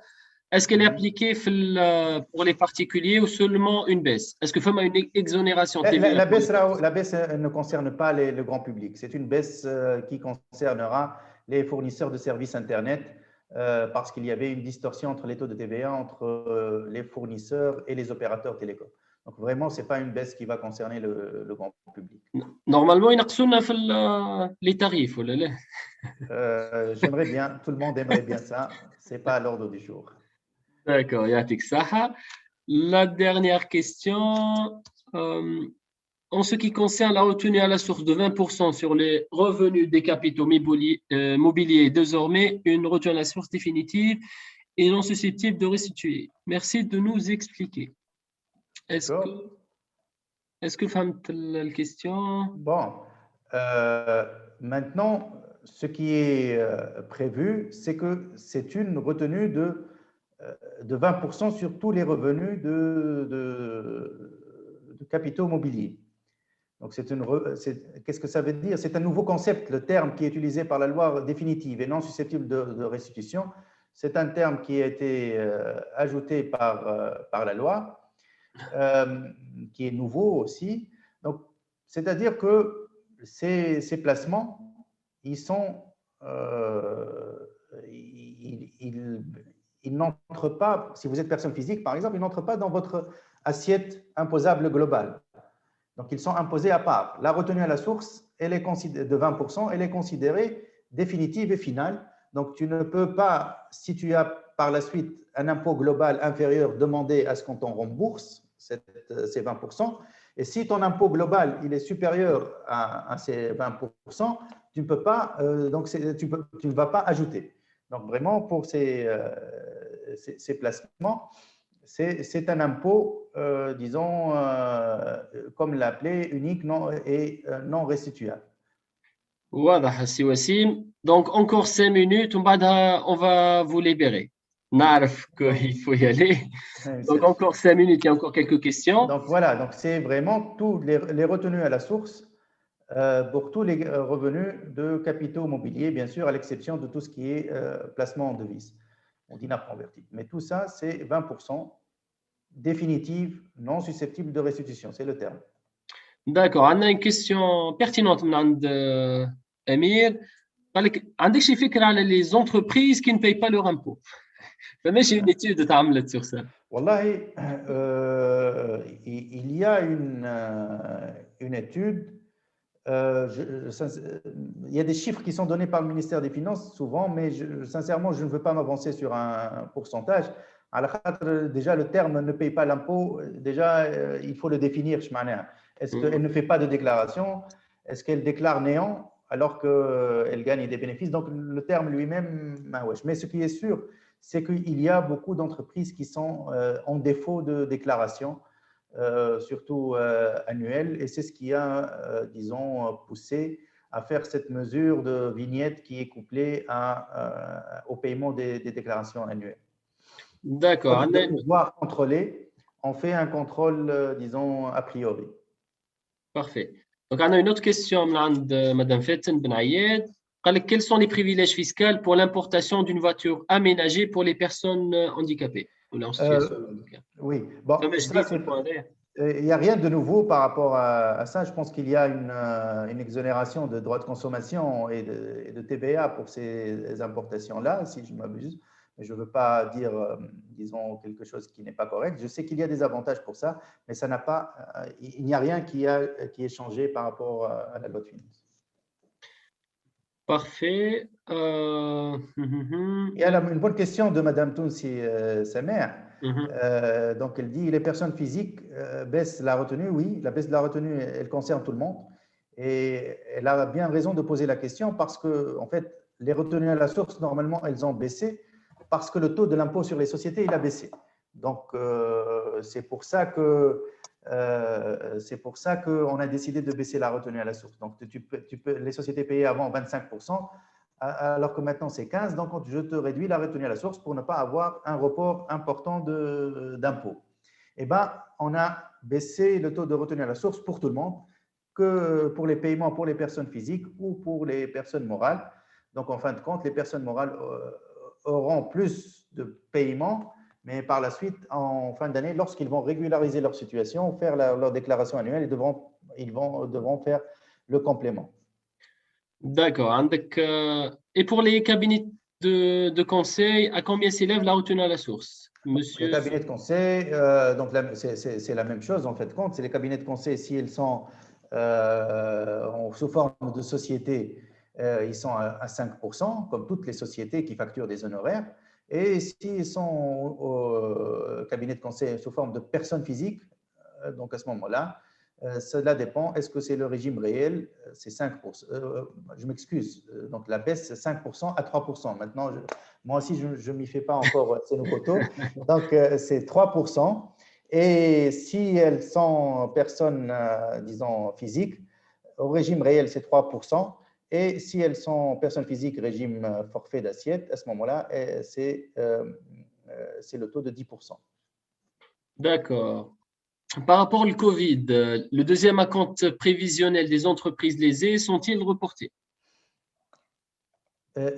Est-ce qu'elle est appliquée pour les particuliers ou seulement une baisse? Est-ce que fait une exonération TVA? La baisse ne concerne pas le grand public. C'est une baisse qui concernera les fournisseurs de services Internet parce qu'il y avait une distorsion entre les taux de TVA entre les fournisseurs et les opérateurs télécoms. Donc, vraiment, ce n'est pas une baisse qui va concerner le grand public. Normalement, il y a les tarifs. J'aimerais bien, tout le monde aimerait bien ça. Ce n'est pas à l'ordre du jour. D'accord, Yatik Saha. La dernière question. En ce qui concerne la retenue à la source de 20% sur les revenus des capitaux mobiliers, désormais une retenue à la source définitive et non susceptible de restituer. Merci de nous expliquer. Est-ce que D'accord? فهمت la question? Bon, maintenant, ce qui est prévu, c'est que c'est une retenue de 20% sur tous les revenus de capitaux mobiliers. Donc, qu'est-ce que ça veut dire? C'est un nouveau concept, le terme qui est utilisé par la loi définitive et non susceptible de restitution. C'est un terme qui a été ajouté par la loi, qui est nouveau aussi. Donc, c'est-à-dire que ces placements, ils sont, ils n'entrent pas, si vous êtes personne physique par exemple, ils n'entrent pas dans votre assiette imposable globale. Donc, ils sont imposés à part. La retenue à la source, elle est de 20%, elle est considérée définitive et finale. Donc, tu ne peux pas, si tu as par la suite un impôt global inférieur, demander à ce qu'on t'en rembourse ces 20%. Et si ton impôt global il est supérieur à ces 20%, tu ne peux pas, tu ne vas pas ajouter. Donc, vraiment, pour ces placements, c'est un impôt, disons, comme l'appelait, unique et non restituable. واضح السي وسيم. Donc encore 5 minutes ومن بعدها on va vous libérer. نعرف qu'il faut y aller. Donc encore 5 minutes, il y a encore quelques questions. Donc voilà, donc c'est vraiment tous les retenues à la source pour tous les revenus de capitaux mobiliers, bien sûr, à l'exception de tout ce qui est placement en devise, on dit NAP convertible. Mais tout ça, c'est 20% définitive, non susceptible de restitution, c'est le terme. D'accord, on a une question pertinente من عند أمير. قال لك عندك شي فكرة على les entreprises qui ne payent pas leur impôt. فماشي une étude اتعملت sur ça. Wallahi, il y a une étude. Il y a des chiffres qui sont donnés par le ministère des Finances souvent, mais sincèrement, je ne veux pas m'avancer sur un pourcentage. Déjà, le terme ne paye pas l'impôt, déjà, il faut le définir. Est-ce qu'elle ne fait pas de déclaration? Est-ce qu'elle déclare néant alors qu'elle gagne des bénéfices? Donc, le terme lui-même, mais ce qui est sûr, c'est qu'il y a beaucoup d'entreprises qui sont en défaut de déclaration. Surtout annuel, et c'est ce qui a, disons, poussé à faire cette mesure de vignette qui est couplée au paiement des déclarations annuelles. D'accord. Pour pouvoir contrôler, on fait un contrôle, disons, a priori. Parfait. Donc, on a une autre question de Mme Fetten Ben Ayed. Quels sont les privilèges fiscaux pour l'importation d'une voiture aménagée pour les personnes handicapées ou en situation de handicap? Oui, bon, il n'y a rien de nouveau par rapport à ça. Je pense qu'il y a une exonération de droits de consommation et de TVA pour ces importations-là, si je ne m'abuse. Mais je ne veux pas dire, disons, quelque chose qui n'est pas correct. Je sais qu'il y a des avantages pour ça, mais ça n'a pas, il n'y a rien qui est changé par rapport à la loi de finances. Parfait. Il y a une bonne question de Mme Tounsi Samer. Donc, elle dit les personnes physiques baissent la retenue. Oui, la baisse de la retenue, elle concerne tout le monde. Et elle a bien raison de poser la question parce que, en fait, les retenues à la source, normalement, elles ont baissé parce que le taux de l'impôt sur les sociétés, il a baissé. Donc, c'est pour ça qu'on a décidé de baisser la retenue à la source. Donc, les sociétés payaient avant 25%, alors que maintenant c'est 15%. Donc, je te réduis la retenue à la source pour ne pas avoir un report important d'impôt. Eh bien, on a baissé le taux de retenue à la source pour tout le monde, que pour les paiements pour les personnes physiques ou pour les personnes morales. Donc, en fin de compte, les personnes morales auront plus de paiements, mais par la suite, en fin d'année, lorsqu'ils vont régulariser leur situation, faire leur déclaration annuelle, ils devront faire le complément. D'accord. Et pour les cabinets de conseil, à combien s'élève la retenue à la source, monsieur? Les cabinets de conseil, donc c'est la même chose en fait compte. C'est les cabinets de conseil, s'ils sont sous forme de société, ils sont à 5%, comme toutes les sociétés qui facturent des honoraires. Et s'ils sont au cabinet de conseil sous forme de personnes physiques, donc à ce moment-là, Cela dépend. Est-ce que c'est le régime réel? C'est 5%. Je m'excuse. Donc, la baisse, c'est 5% à 3%. Maintenant, moi aussi, je ne m'y fais pas encore, c'est nos poteaux. Donc, c'est 3%. Et si elles sont personnes, disons, physiques, au régime réel, c'est 3%. Et si elles sont personnes physiques, régime forfait d'assiette, à ce moment-là, c'est le taux de 10%. D'accord. Par rapport au Covid, le deuxième acompte prévisionnel des entreprises lésées sont-ils reportés?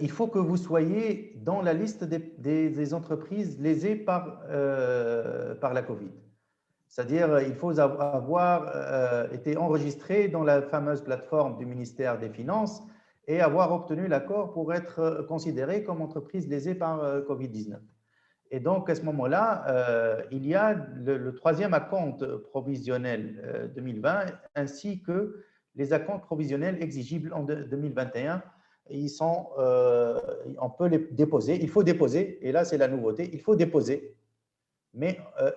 Il faut que vous soyez dans la liste des entreprises lésées par la Covid. C'est-à-dire, il faut avoir été enregistré dans la fameuse plateforme du ministère des Finances et avoir obtenu l'accord pour être considéré comme entreprise lésée par Covid-19. Et donc, à ce moment-là, il y a le troisième acompte provisionnel 2020 ainsi que les acomptes provisionnels exigibles en 2021. On peut les déposer, il faut déposer, et là c'est la nouveauté, il faut déposer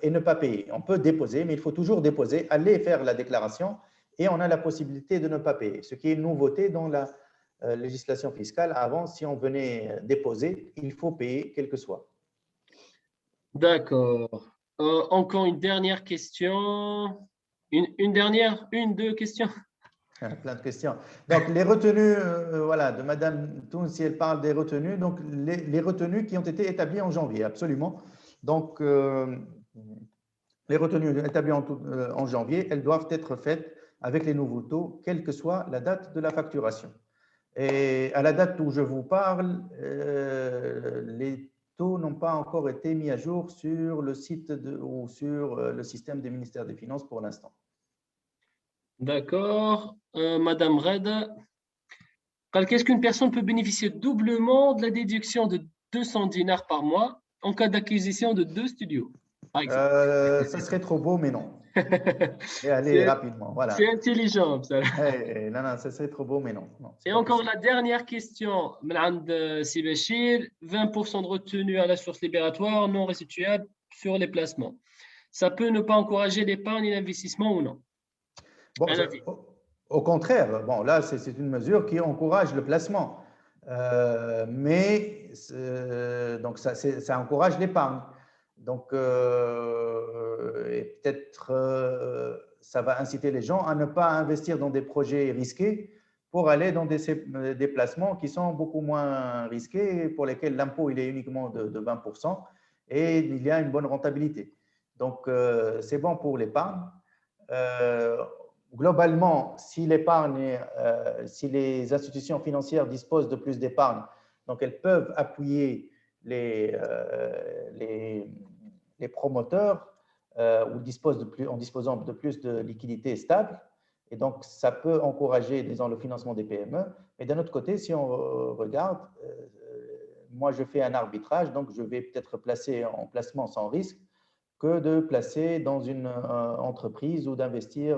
et ne pas payer. On peut déposer, mais il faut toujours déposer, aller faire la déclaration et on a la possibilité de ne pas payer. Ce qui est une nouveauté dans la législation fiscale. Avant, si on venait déposer, il faut payer quel que soit. D'accord. Encore une dernière question. Deux questions. Plein de questions. Donc, les retenues, voilà, de Madame Toun, si elle parle des retenues, donc les retenues qui ont été établies en janvier, absolument. Donc, les retenues établies en janvier, elles doivent être faites avec les nouveaux taux, quelle que soit la date de la facturation. Et à la date où je vous parle, les taux n'ont pas encore été mis à jour sur le site ou sur le système du ministère des Finances pour l'instant. D'accord. Madame Reda, qu'est-ce qu'une personne peut bénéficier doublement de la déduction de 200 dinars par mois en cas d'acquisition de 2 studios, par exemple? Ça serait trop beau, mais non. Et allez rapidement, C'est voilà. intelligent, ça. Non, non, ça serait trop beau, mais non. Non, c'est Et pas encore possible. la dernière question, Mme Sibachir, 20% de retenue à la source libératoire non restituable sur les placements. Ça peut ne pas encourager l'épargne et l'investissement ou non? Bon, Un avis. au contraire, bon, là, c'est une mesure qui encourage le placement. Mais donc ça encourage l'épargne. Donc, et peut-être ça va inciter les gens à ne pas investir dans des projets risqués pour aller dans des placements qui sont beaucoup moins risqués, pour lesquels l'impôt il est uniquement de 20% et il y a une bonne rentabilité. Donc, c'est bon pour l'épargne. Globalement, si l'épargne, si les institutions financières disposent de plus d'épargne, donc elles peuvent appuyer les promoteurs en disposant de plus de liquidités stables. Et donc, ça peut encourager, disons, le financement des PME. Mais d'un autre côté, si on regarde, moi, je fais un arbitrage, donc je vais peut-être placer en placement sans risque que de placer dans une entreprise ou d'investir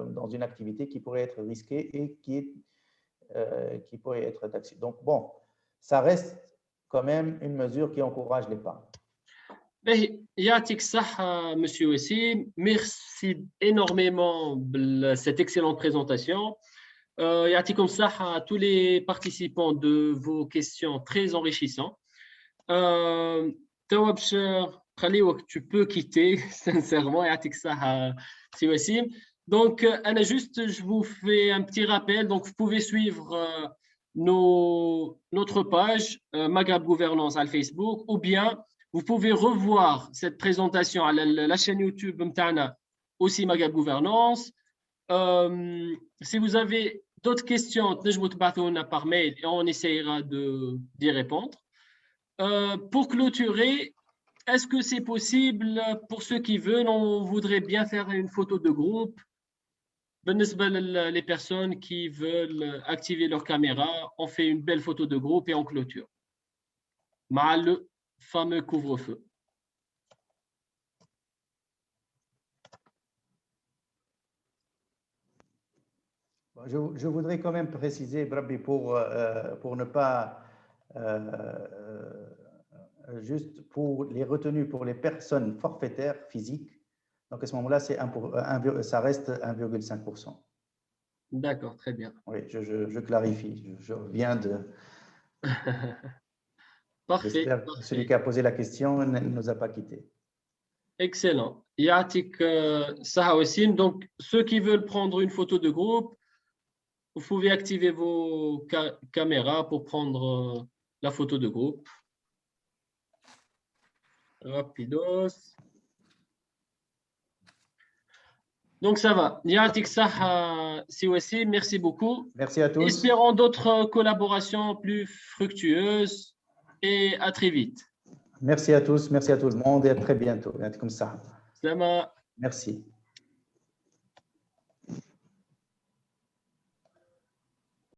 dans une activité qui pourrait être risquée et qui pourrait être taxée. Donc, bon, ça reste quand même une mesure qui encourage l'épargne. Yatik Sah, Monsieur Wessim, merci énormément de cette excellente présentation. Yatikum Sah à tous les participants de vos questions très enrichissantes. Tawabcher, Khaliouk, tu peux quitter, sincèrement, Yatik Sah, Si Wessim. Donc, je vous fais un petit rappel. Donc, vous pouvez suivre notre page Maghreb Gouvernance à Facebook ou bien vous pouvez revoir cette présentation à la chaîne YouTube Mtana, aussi Maghreb Gouvernance. Si vous avez d'autres questions, je vous par mail et on essaiera d'y répondre. Pour clôturer, est-ce que c'est possible pour ceux qui veulent, on voudrait bien faire une photo de groupe. Les personnes qui veulent activer leur caméra, on fait une belle photo de groupe et on clôture. Le fameux couvre-feu. Je voudrais quand même préciser, Brabi, pour ne pas juste pour les retenues pour les personnes forfaitaires physiques, Donc, à ce moment-là, ça reste 1,5%. D'accord, très bien. Oui, je clarifie. Je viens de… Parfait, J'espère que celui qui parfait. a posé la question ne nous a pas quittés. Excellent. Yatik Saha Wassim. Donc, ceux qui veulent prendre une photo de groupe, vous pouvez activer vos caméras pour prendre la photo de groupe. Rapidos. Donc, ça va. Yatik Saha Siwassim, merci beaucoup. Merci à tous. Espérons d'autres collaborations plus fructueuses et à très vite. Merci à tous, merci à tout le monde et à très bientôt. Comme ça. Slama. Merci.